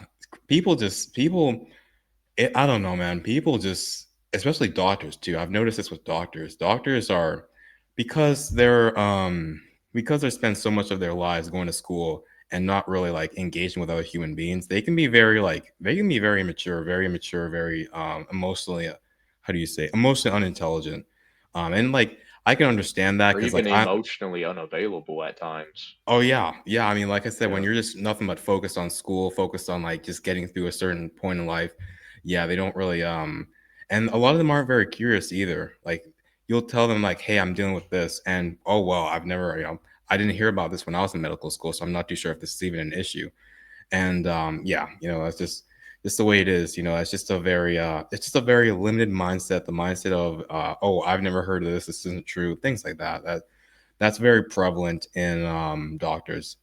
People I don't know, man. People just, especially doctors too. I've noticed this with doctors. Doctors are because they're because they spend so much of their lives going to school and not really like engaging with other human beings. They can be very immature, very emotionally how do you say emotionally unintelligent. And like I can understand that or because even like I emotionally unavailable at times. oh yeah, yeah. I mean, like I said, when Yeah. you're just nothing but focused on school, focused on like just getting through a certain point in life, yeah, they don't really and a lot of them aren't very curious either. Like you'll tell them like, "Hey, I'm dealing with this," and oh well, I've never, I didn't hear about this when I was in medical school, so I'm not too sure if this is even an issue. And yeah, that's just the way it is. It's just a very it's just a very limited mindset. The mindset of oh, I've never heard of this. This isn't true. Things like that. That's very prevalent in doctors,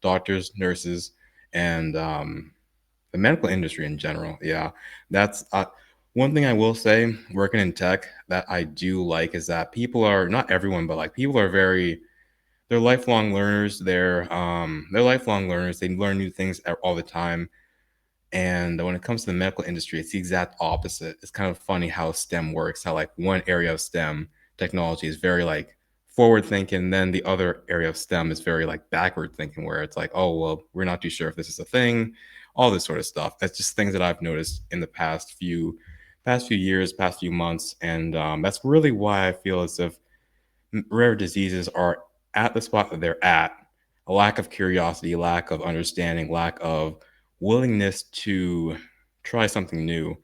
nurses, and the medical industry in general. Yeah, that's one thing I will say. Working in tech, that I do like is that people are not everyone, but like people are very they're lifelong learners. They're lifelong learners. They learn new things all the time, and when it comes to the medical industry, it's the exact opposite. It's kind of funny how STEM works, how like one area of STEM technology is very like forward thinking, then the other area of STEM is very like backward thinking, where it's like, oh well, we're not too sure if this is a thing, all this sort of stuff. That's just things that I've noticed in the past few years, past few months, and that's really why I feel as if rare diseases are at the spot that they're at. A lack of curiosity, lack of understanding, lack of willingness to try something new.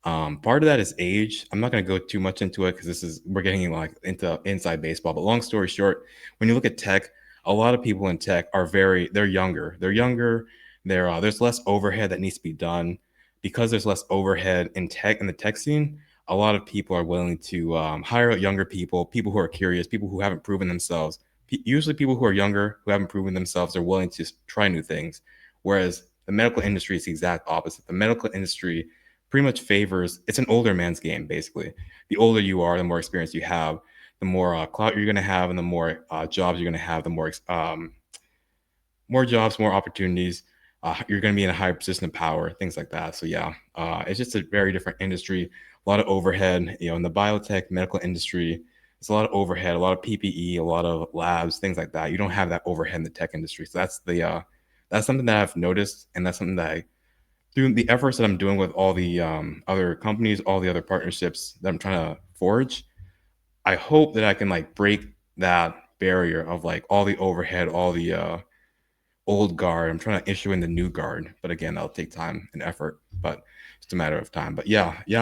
Part of that is age. I'm not going to go too much into it because this is we're getting like into inside baseball. But long story short, when you look at tech, a lot of people in tech are they're younger. They're younger. There's less overhead that needs to be done because there's less overhead in the tech scene. A lot of people are willing to hire younger people who are curious, people who haven't proven themselves. Usually, people who are younger who haven't proven themselves are willing to try new things. Whereas the medical industry is the exact opposite. The medical industry pretty much favors it's an older man's game basically. The older you are, the more experience you have, the more clout you're going to have, and the more jobs you're going to have, the more jobs, more opportunities. You're going to be in a higher position of power, things like that. So yeah, it's just a very different industry. A lot of overhead, in the biotech medical industry. It's a lot of overhead, a lot of PPE, a lot of labs, things like that. You don't have that overhead in the tech industry. So that's something that I've noticed, and that's something that through the efforts that I'm doing with all the other companies, all the other partnerships that I'm trying to forge, I hope that I can like break that barrier of like all the overhead, all the old guard. I'm trying to issue in the new guard, but again, that'll take time and effort. But it's a matter of time. But yeah, yeah,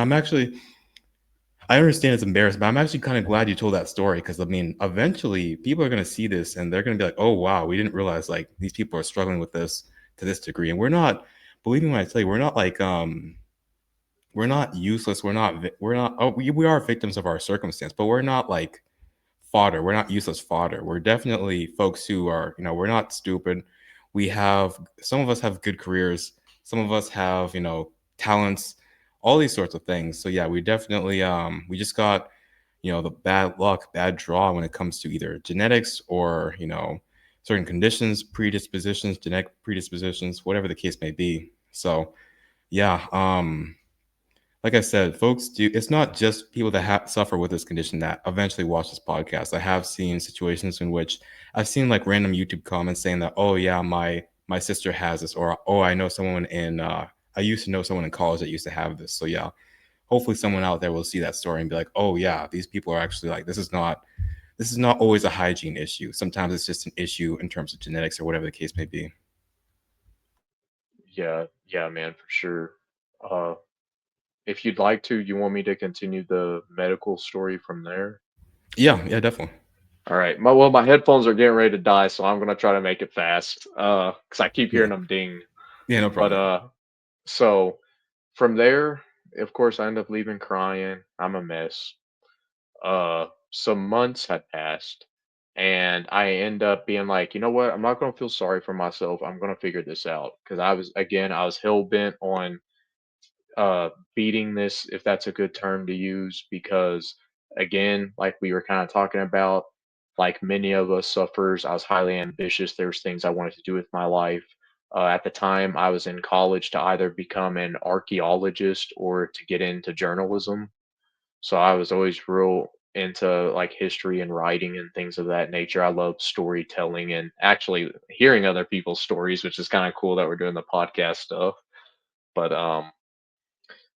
I understand it's embarrassing, but I'm actually kind of glad you told that story because I mean, eventually people are going to see this and they're going to be like, oh wow, we didn't realize like these people are struggling with this to this degree, and we're not. Believe me when I tell you, we're not like we're not useless. We're not. Oh, we are victims of our circumstance, but we're not like fodder. We're not useless fodder. We're definitely folks who are, we're not stupid. We have some of us have good careers. Some of us have, talents, all these sorts of things. So yeah, we definitely we just got, the bad luck, bad draw when it comes to either genetics or, certain conditions, predispositions, genetic predispositions, whatever the case may be. So yeah, like I said, folks do. It's not just people that suffer with this condition that eventually watch this podcast. I have seen situations in which I've seen like random YouTube comments saying that, "Oh yeah, my sister has this," or "Oh, I know someone in I used to know someone in college that used to have this." So yeah, hopefully someone out there will see that story and be like, "Oh yeah, these people are actually like this is not always a hygiene issue. Sometimes it's just an issue in terms of genetics or whatever the case may be." Yeah, yeah, man, for sure. Uh, if you'd like to, you want me to continue the medical story from there? Yeah, yeah, definitely. All right. My headphones are getting ready to die, so I'm gonna try to make it fast. Because I keep Yeah, hearing them ding. yeah, no But problem. so from there, of course, I end up leaving crying. I'm a mess. Some months had passed, and I end up being like, you know what? I'm not gonna feel sorry for myself. I'm gonna figure this out because I was hell bent on beating this, if that's a good term to use, because again, like we were kind of talking about, like many of us sufferers, I was highly ambitious. There was things I wanted to do with my life. At the time, I was in college to either become an archaeologist or to get into journalism. So I was always real into like history and writing and things of that nature. I love storytelling and actually hearing other people's stories, which is kind of cool that we're doing the podcast stuff. But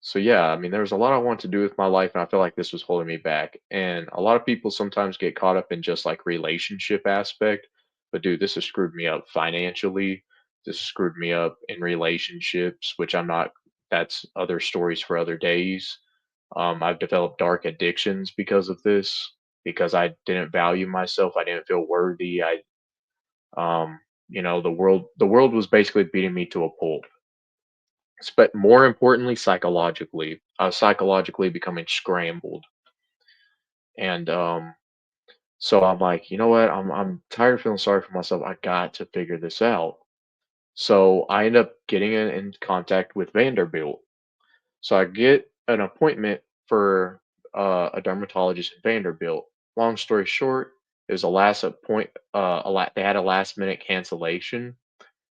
So yeah, I mean, there was a lot I wanted to do with my life, and I feel like this was holding me back. And a lot of people sometimes get caught up in just like relationship aspect, but dude, this has screwed me up financially. This has screwed me up in relationships, which I'm not. That's other stories for other days. I've developed dark addictions because of this, because I didn't value myself. I didn't feel worthy. Um, the world was basically beating me to a pulp. But more importantly, psychologically, I was psychologically becoming scrambled, and so I'm like, you know what? I'm tired of feeling sorry for myself. I got to figure this out. So I end up getting in contact with Vanderbilt. So I get an appointment for a dermatologist at Vanderbilt. Long story short, it was a last appoint. They had a last minute cancellation,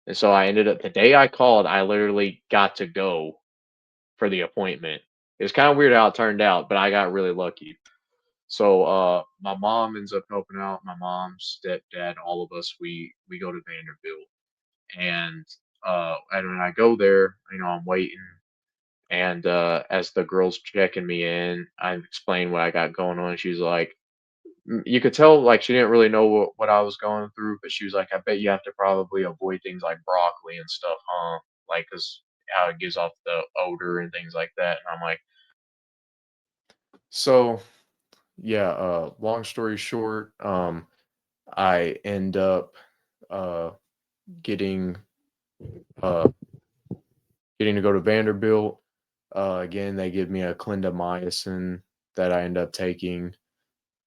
and so I ended up the day I called. I literally got to go for the appointment. It was kind of weird how it turned out, but I got really lucky. So my mom ends up helping out. My mom, stepdad, all of us, we go to Vanderbilt, and when I go there, I'm waiting, and as the girl's checking me in, I explained what I got going on. She was like, you could tell like she didn't really know what I was going through, but she was like, I bet you have to probably avoid things like broccoli and stuff, huh? Like, cause how it gives off the odor and things like that. And I'm like, so yeah, long story short, I end up uh getting uh getting to go to Vanderbilt. Again, they give me a clindamycin that I end up taking.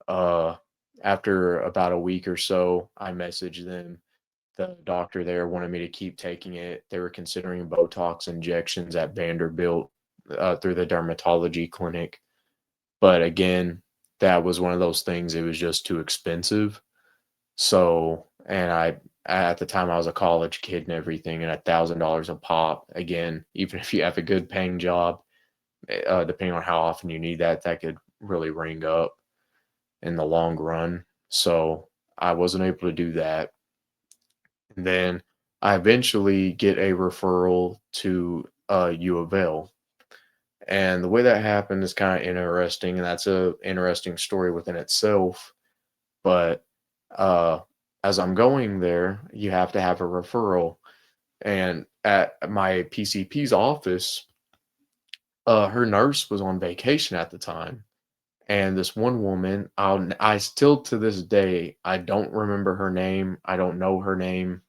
Uh After about a week or so, I messaged them. The doctor there wanted me to keep taking it. They were considering Botox injections at Vanderbilt through the dermatology clinic. But again, that was one of those things, it was just too expensive. So, and at the time I was a college kid and everything, and $1,000 a pop. Again, even if you have a good paying job, depending on how often you need that, that could really ring up in the long run. So I wasn't able to do that. And then I eventually get a referral to U of L. And the way that happened is kind of interesting, and that's a interesting story within itself. But uh, as I'm going there, you have to have a referral. And at my PCP's office, her nurse was on vacation at the time. And this one woman, I still to this day, I don't remember her name. I don't know her name.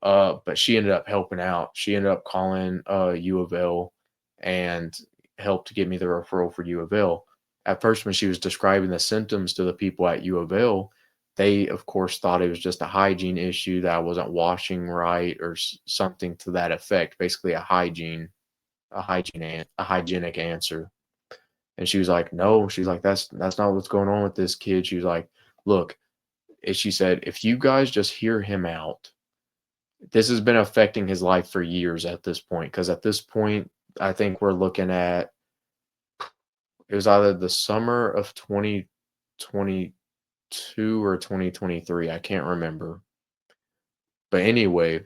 But she ended up helping out. She ended up calling U of L and helped get me the referral for U of L. At first, when she was describing the symptoms to the people at U of L, they of course thought it was just a hygiene issue, that I wasn't washing right or something to that effect. Basically, a hygienic answer. And she was like, "No," she's like, "That's not what's going on with this kid." She was like, "Look," she said, "if you guys just hear him out, this has been affecting his life for years at this point, because at this point, I think we're looking at, it was either the summer of 2022 or 2023. I can't remember. But anyway,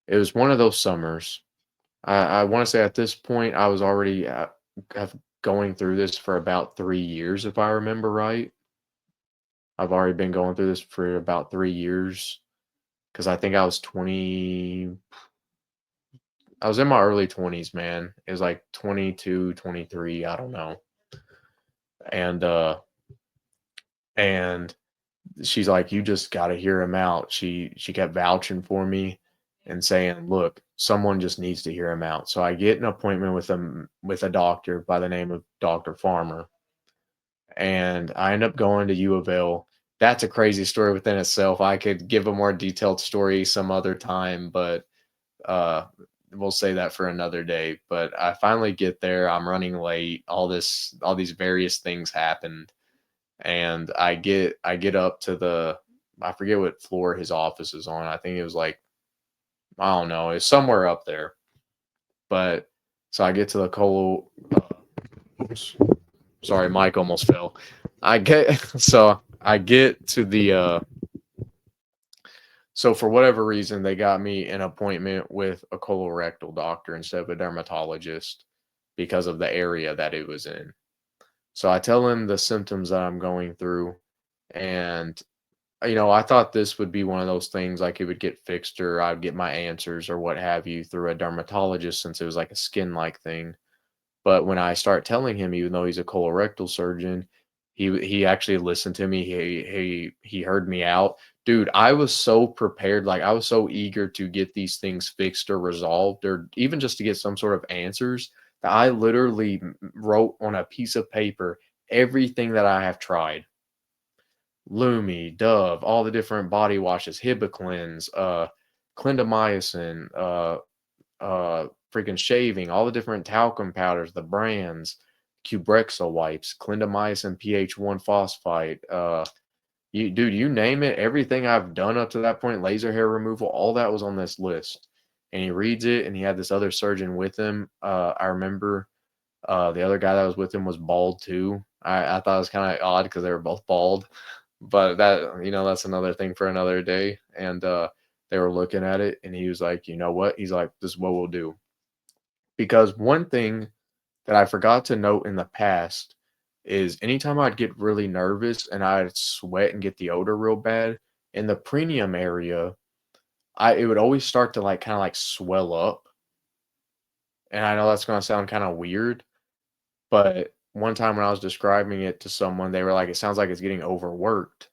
it was one of those summers. I want to say at this point, I was already going through this for about 3 years, if I remember right. I've already been going through this for about 3 years, because I think I was in my early 20s, man. It was like 22, 23, I don't know. And and she's like, "You just got to hear him out." She kept vouching for me and saying, "Look, someone just needs to hear him out." So I get an appointment with a doctor by the name of Dr. Farmer, and I end up going to U of L. That's a crazy story within itself. I could give a more detailed story some other time, but uh we'll say that for another day. But I finally get there, I'm running late, all these various things happened, and I get up to the, I forget what floor his office is on. I think it was like, I don't know, it's somewhere up there. But so I get to the oops, sorry, Mike almost fell. I get so I get to the so for whatever reason, they got me an appointment with a colorectal doctor instead of a dermatologist. because of the area that it was in. So I tell him the symptoms that I'm going through, and I thought this would be one of those things like it would get fixed or I'd get my answers or what have you through a dermatologist since it was like a skin like thing. But when I start telling him, even though he's a colorectal surgeon, he actually listened to me. He heard me out. Dude, I was so prepared, like I was so eager to get these things fixed or resolved or even just to get some sort of answers that I literally wrote on a piece of paper everything that I have tried. Lumi, Dove, all the different body washes, Hibiclens, clindamycin, freaking shaving, all the different talcum powders, the brands, Qbrexza wipes, clindamycin, pH 1 phosphite, you name it, everything I've done up to that point, laser hair removal, all that was on this list. And he reads it, and he had this other surgeon with him. I remember the other guy that was with him was bald too. I thought it was kind of odd because they were both bald, but that's another thing for another day. And they were looking at it, and he was like, you know what? He's like, this is what we'll do. Because one thing that I forgot to note in the past is anytime I'd get really nervous and I'd sweat and get the odor real bad in the perineum area, it would always start to like kind of like swell up. And I know that's gonna sound kind of weird, but one time when I was describing it to someone, they were like, "It sounds like it's getting overworked."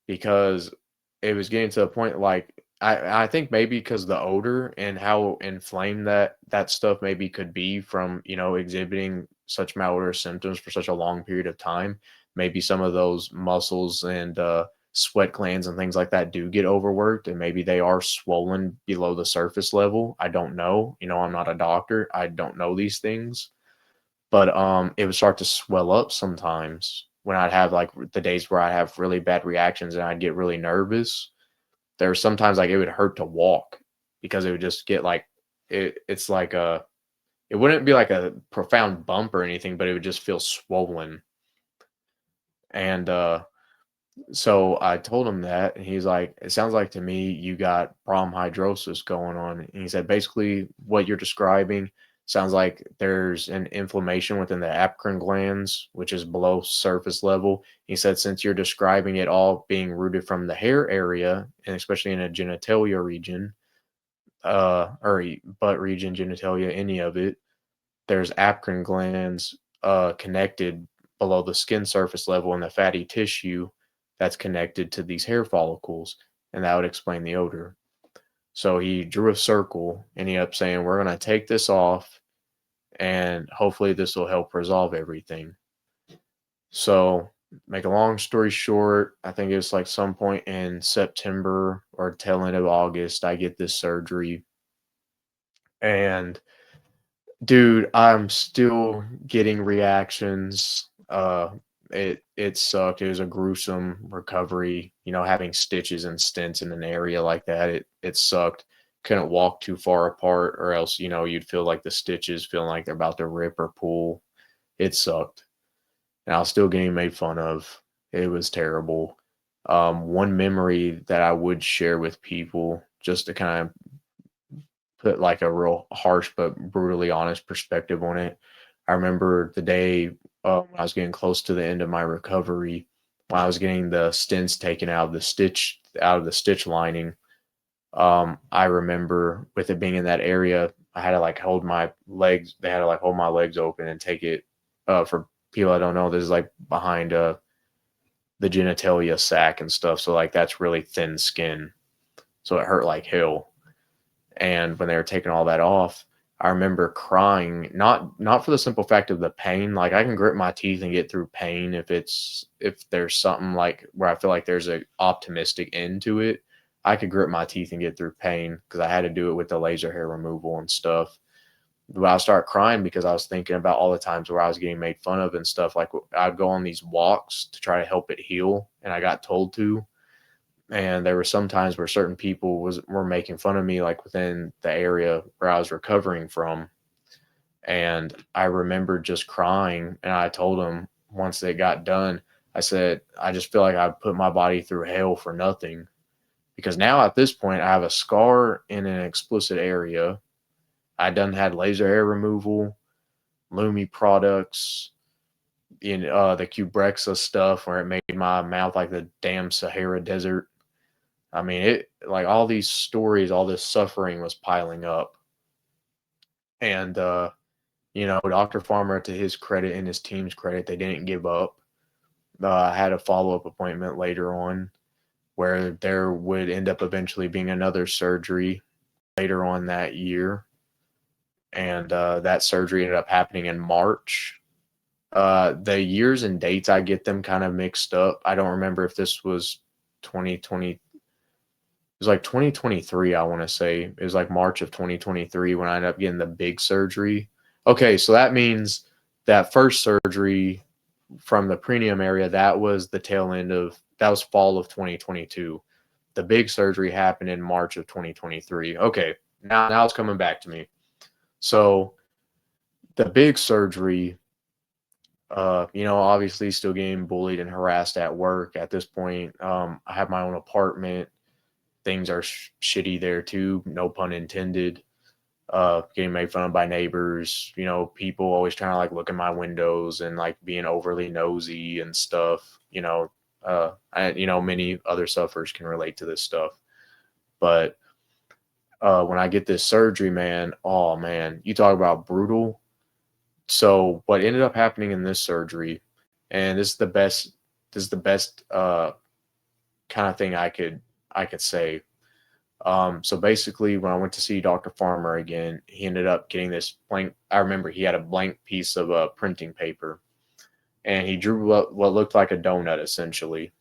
Because it was getting to the point like I think maybe because the odor and how inflamed that stuff maybe could be from exhibiting such malodorous symptoms for such a long period of time. Maybe some of those muscles and sweat glands and things like that do get overworked, and maybe they are swollen below the surface level. I don't know. I'm not a doctor. I don't know these things, but it would start to swell up sometimes when I'd have like the days where I have really bad reactions and I'd get really nervous. There were sometimes like it would hurt to walk because it would just get like it's like it wouldn't be like a profound bump or anything, but it would just feel swollen. And so I told him that, and he's like, "It sounds like to me you got bromhidrosis going on." And he said, basically, what you're describing sounds like there's an inflammation within the apocrine glands, which is below surface level. He said, since you're describing it all being rooted from the hair area, and especially in a genitalia region, or butt region, genitalia, any of it, there's apocrine glands connected below the skin surface level in the fatty tissue that's connected to these hair follicles, and that would explain the odor. So he drew a circle and he up saying, "We're going to take this off, and hopefully this will help resolve everything." So, make a long story short, I think it's like some point in September or tail end of August, I get this surgery. And dude, I'm still getting reactions. It sucked. It was a gruesome recovery. Having stitches and stents in an area like that, it sucked. Couldn't walk too far apart, or else you'd feel like the stitches feeling like they're about to rip or pull. It sucked, and I was still getting made fun of. It was terrible. One memory that I would share with people, just to kind of put like a real harsh but brutally honest perspective on it. I remember the day when I was getting close to the end of my recovery, when I was getting the stents taken out of the stitch lining. I remember with it being in that area, I had to like hold my legs. They had to like hold my legs open and take it. For people I don't know, this is like behind the genitalia sac and stuff. So like that's really thin skin. So it hurt like hell. And when they were taking all that off, I remember crying, not for the simple fact of the pain. Like I can grit my teeth and get through pain if there's something like where I feel like there's a optimistic end to it. I could grit my teeth and get through pain because I had to do it with the laser hair removal and stuff. But I started crying because I was thinking about all the times where I was getting made fun of and stuff. Like I'd go on these walks to try to help it heal, and I got told to, and there were some times where certain people were making fun of me like within the area where I was recovering from. And I remember just crying, and I told them once they got done, I said, I just feel like I put my body through hell for nothing, because now at this point I have a scar in an explicit area. I done had laser hair removal. Lumi products, in the Qbrexza stuff where it made my mouth like the damn Sahara Desert. I mean, it like all these stories, all this suffering was piling up. And Dr. Farmer, to his credit and his team's credit, they didn't give up. I had a follow-up appointment later on where there would end up eventually being another surgery later on that year. And that surgery ended up happening in March. The years and dates, I get them kind of mixed up. I don't remember if this was 2020. It was like 2023, I want to say. It was like March of 2023 when I ended up getting the big surgery. Okay, so that means that first surgery from the perineum area, that was the tail end of, that was fall of 2022. The big surgery happened in March of 2023. Okay, now it's coming back to me. So the big surgery, obviously still getting bullied and harassed at work at this point. I have my own apartment. Things are shitty there too, no pun intended. Getting made fun of by neighbors, people always trying to like look in my windows and like being overly nosy and stuff. Many other sufferers can relate to this stuff. But when I get this surgery, man, oh man, you talk about brutal. So what ended up happening in this surgery, and this is the best kind of thing I could say. So basically, when I went to see Dr. Farmer again, he ended up getting this blank. I remember he had a blank piece of printing paper, and he drew what looked like a donut, essentially.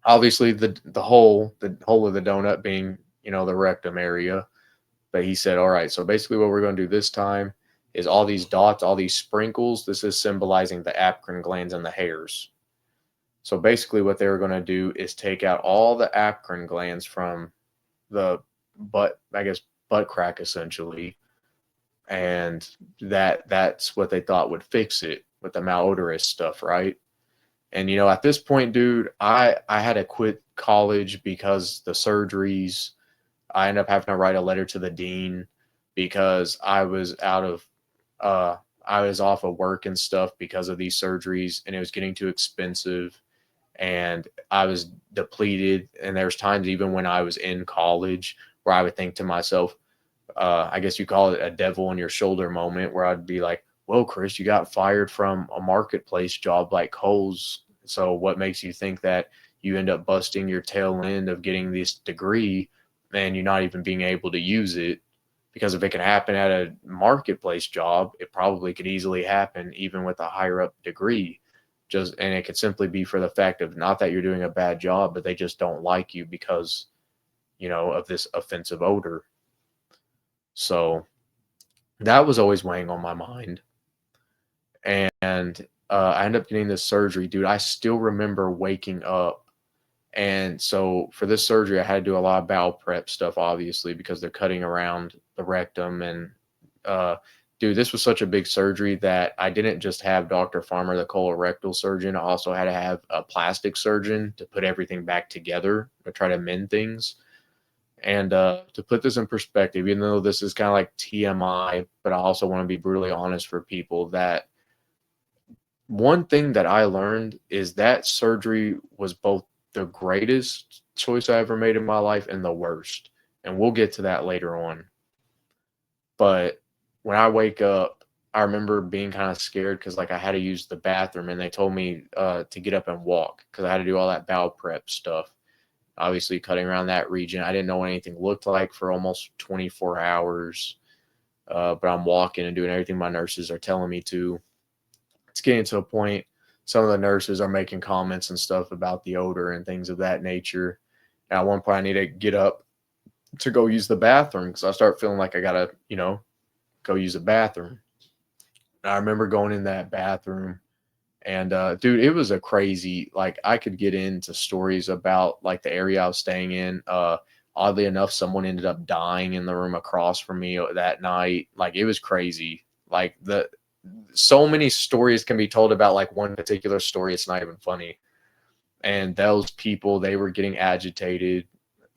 Obviously, the hole of the donut being the rectum area. But he said, "All right, so basically, what we're going to do this time is all these dots, all these sprinkles. This is symbolizing the apocrine glands and the hairs." So basically, what they were going to do is take out all the apocrine glands from the butt, I guess, butt crack essentially, and that's what they thought would fix it with the malodorous stuff, right? And at this point, dude, I had to quit college because the surgeries. I ended up having to write a letter to the dean because uh I was off of work and stuff because of these surgeries, and it was getting too expensive, and I was depleted. And there's times even when I was in college where I would think to myself, I guess you call it a devil on your shoulder moment, where I'd be like, "Whoa, Kris, you got fired from a marketplace job like Kohl's. So what makes you think that you end up busting your tail end of getting this degree and you're not even being able to use it?" Because if it can happen at a marketplace job, it probably could easily happen even with a higher up degree. And it could simply be for the fact of not that you're doing a bad job, but they just don't like you because of this offensive odor. So that was always weighing on my mind. And I ended up getting this surgery, dude. I still remember waking up. And so for this surgery, I had to do a lot of bowel prep stuff, obviously, because they're cutting around the rectum. And dude, this was such a big surgery that I didn't just have Dr. Farmer, the colorectal surgeon. I also had to have a plastic surgeon to put everything back together to try to mend things. And to put this in perspective, even though this is kind of like TMI, but I also want to be brutally honest for people that one thing that I learned is that surgery was both the greatest choice I ever made in my life and the worst. And we'll get to that later on. But when I wake up, I remember being kind of scared because like I had to use the bathroom, and they told me to get up and walk because I had to do all that bowel prep stuff. Obviously, cutting around that region, I didn't know what anything looked like for almost 24 hours. But I'm walking and doing everything my nurses are telling me to. It's getting to a point. Some of the nurses are making comments and stuff about the odor and things of that nature. And at one point, I need to get up to go use the bathroom because I start feeling like I gotta, go use the bathroom. And I remember going in that bathroom, and dude, it was a crazy. Like I could get into stories about like the area I was staying in. Oddly enough, someone ended up dying in the room across from me that night. Like it was crazy. Like the so many stories can be told about like one particular story. It's not even funny. And those people, they were getting agitated.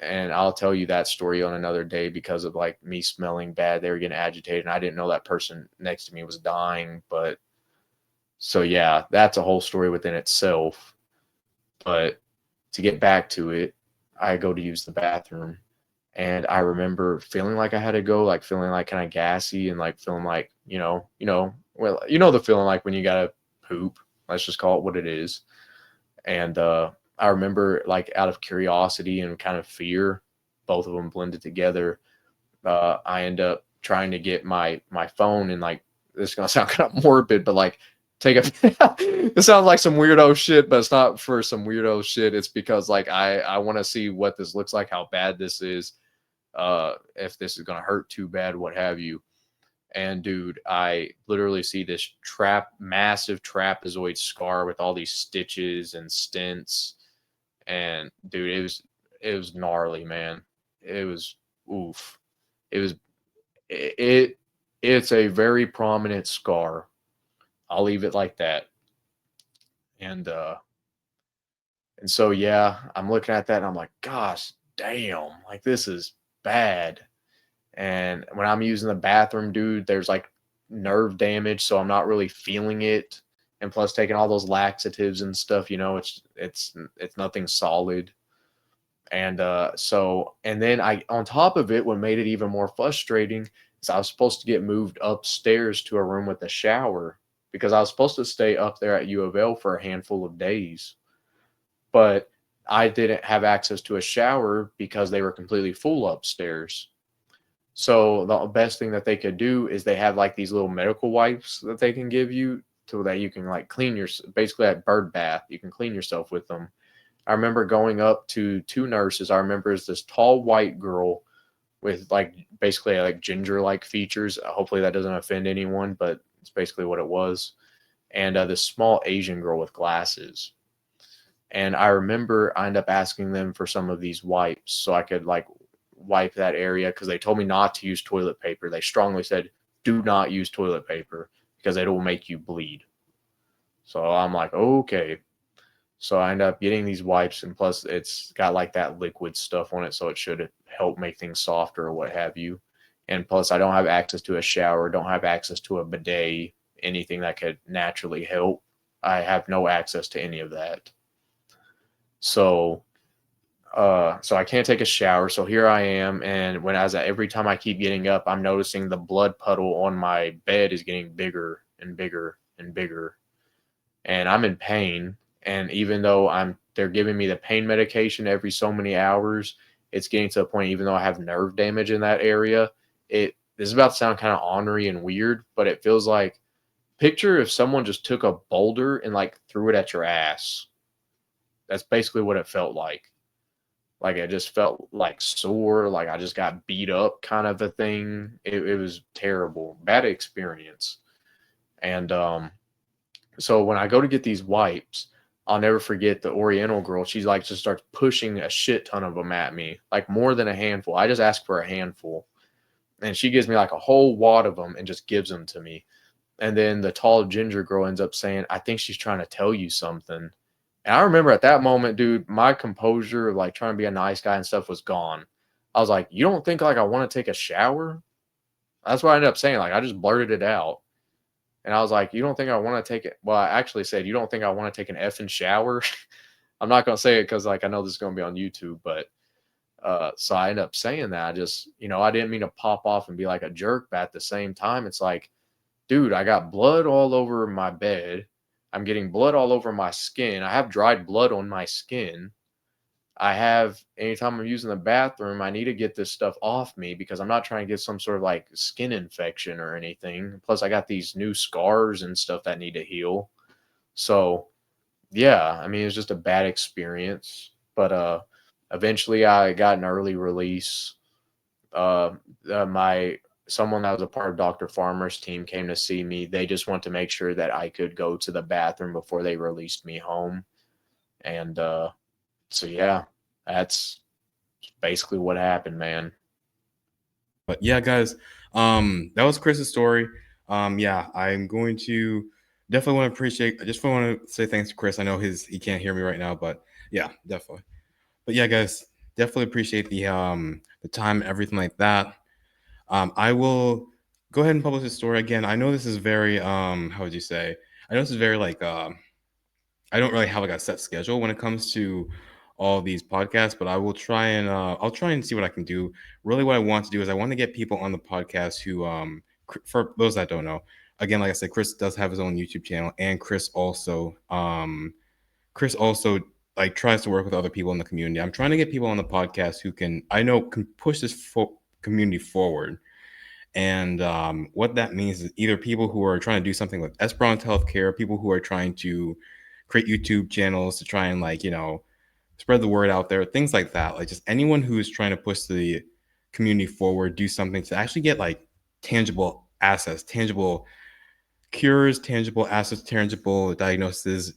and I'll tell you that story on another day because of like me smelling bad. They were getting agitated, and I didn't know that person next to me was dying. But so yeah, that's a whole story within itself. But to get back to it, I go to use the bathroom, and I remember feeling like I had to go, like feeling like kind of gassy and like feeling like, well, the feeling like when you gotta poop. Let's just call it what it is. And I remember, like, out of curiosity and kind of fear, both of them blended together. I end up trying to get my phone, and like, this is gonna sound kind of morbid, but like, take a it sounds like some weirdo shit, but it's not for some weirdo shit. It's because like I want to see what this looks like, how bad this is, if this is gonna hurt too bad, what have you. And dude, I literally see this massive trapezoid scar with all these stitches and stents. And dude, it was gnarly, man. It was oof. It was it it's a very prominent scar. I'll leave it like that. And so yeah, I'm looking at that and I'm like, gosh, damn, like this is bad. And when I'm using the bathroom, dude, there's like nerve damage, so I'm not really feeling it. And plus taking all those laxatives and stuff, it's nothing solid. And and then I on top of it, what made it even more frustrating is I was supposed to get moved upstairs to a room with a shower because I was supposed to stay up there at U of L for a handful of days. But I didn't have access to a shower because they were completely full upstairs. So the best thing that they could do is they have like these little medical wipes that they can give you so that you can like clean your basically like bird bath. You can clean yourself with them. I remember going up to two nurses. I remember it's this tall white girl with like basically like ginger like features. Hopefully that doesn't offend anyone, but it's basically what it was. And this small Asian girl with glasses. And I remember I ended up asking them for some of these wipes so I could like wipe that area because they told me not to use toilet paper. They strongly said, do not use toilet paper because it will make you bleed. So I'm like, okay. So I end up getting these wipes, and plus it's got like that liquid stuff on it, so it should help make things softer or what have you. And plus, I don't have access to a shower, don't have access to a bidet, anything that could naturally help. I have no access to any of that. So so I can't take a shower. So here I am, and every time I keep getting up, I'm noticing the blood puddle on my bed is getting bigger and bigger and bigger, and I'm in pain. And even though they're giving me the pain medication every so many hours, it's getting to the point. Even though I have nerve damage in that area, this is about to sound kind of ornery and weird, but it feels like picture if someone just took a boulder and like threw it at your ass. That's basically what it felt like. Like it just felt like sore, like I just got beat up kind of a thing. It was terrible, bad experience. And so when I go to get these wipes, I'll never forget the Oriental girl. She's like just starts pushing a shit ton of them at me, like more than a handful. I just asked for a handful, and she gives me like a whole wad of them and just gives them to me. And then the tall ginger girl ends up saying, "I think she's trying to tell you something." And I remember at that moment, dude, my composure of like trying to be a nice guy and stuff was gone. I was like, "You don't think like I want to take a shower?" That's what I ended up saying. Like I just blurted it out. And I was like, "You don't think I want to take it?" Well, I actually said, "You don't think I want to take an effing shower?" I'm not gonna say it because like I know this is gonna be on YouTube, but so I ended up saying that. I just, I didn't mean to pop off and be like a jerk, but at the same time, it's like, dude, I got blood all over my bed. I'm getting blood all over my skin. I have dried blood on my skin. Anytime I'm using the bathroom, I need to get this stuff off me because I'm not trying to get some sort of like skin infection or anything. Plus, I got these new scars and stuff that need to heal. So, yeah, I mean, it's just a bad experience. But eventually, I got an early release. Uh, my Someone that was a part of Dr. Farmer's team came to see me. They just want to make sure that I could go to the bathroom before they released me home. And so yeah, that's basically what happened, man. But yeah, guys, that was Chris's story. Yeah, I'm going to definitely want to appreciate. I just want to say thanks to Kris. I know he can't hear me right now, but yeah, definitely. But yeah, guys, definitely appreciate the time and everything like that. I will go ahead and publish this story again. I know this is very how would you say? I know this is very like I don't really have like a set schedule when it comes to all these podcasts, but I will try and I'll try and see what I can do. Really, what I want to do is I want to get people on the podcast who for those that don't know, again, like I said, Kris does have his own YouTube channel, and Kris also like tries to work with other people in the community. I'm trying to get people on the podcast who I know can push this community forward. And what that means is either people who are trying to do something with Esperanto healthcare, people who are trying to create YouTube channels to try and like, spread the word out there, things like that. Like just anyone who's trying to push the community forward, do something to actually get like tangible assets, tangible cures, tangible assets, tangible diagnoses,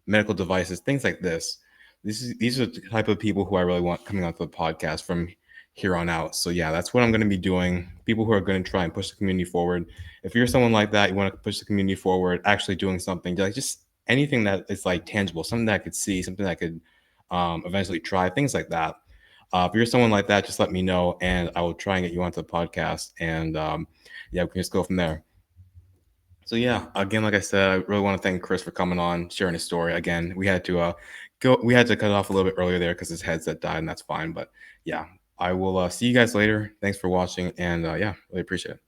medical devices, things like this. These are the type of people who I really want coming onto the podcast from here on out. So yeah, that's what I'm going to be doing. People who are going to try and push the community forward. If you're someone like that, you want to push the community forward, actually doing something, like just anything that is like tangible, something that I could see, something that I could eventually try, things like that. If you're someone like that, just let me know, and I will try and get you onto the podcast. And yeah, we can just go from there. So yeah, again, like I said, I really want to thank Kris for coming on, sharing his story. Again, we had to cut it off a little bit earlier there because his headset died, and that's fine. But yeah, I will see you guys later. Thanks for watching, and yeah, really appreciate it.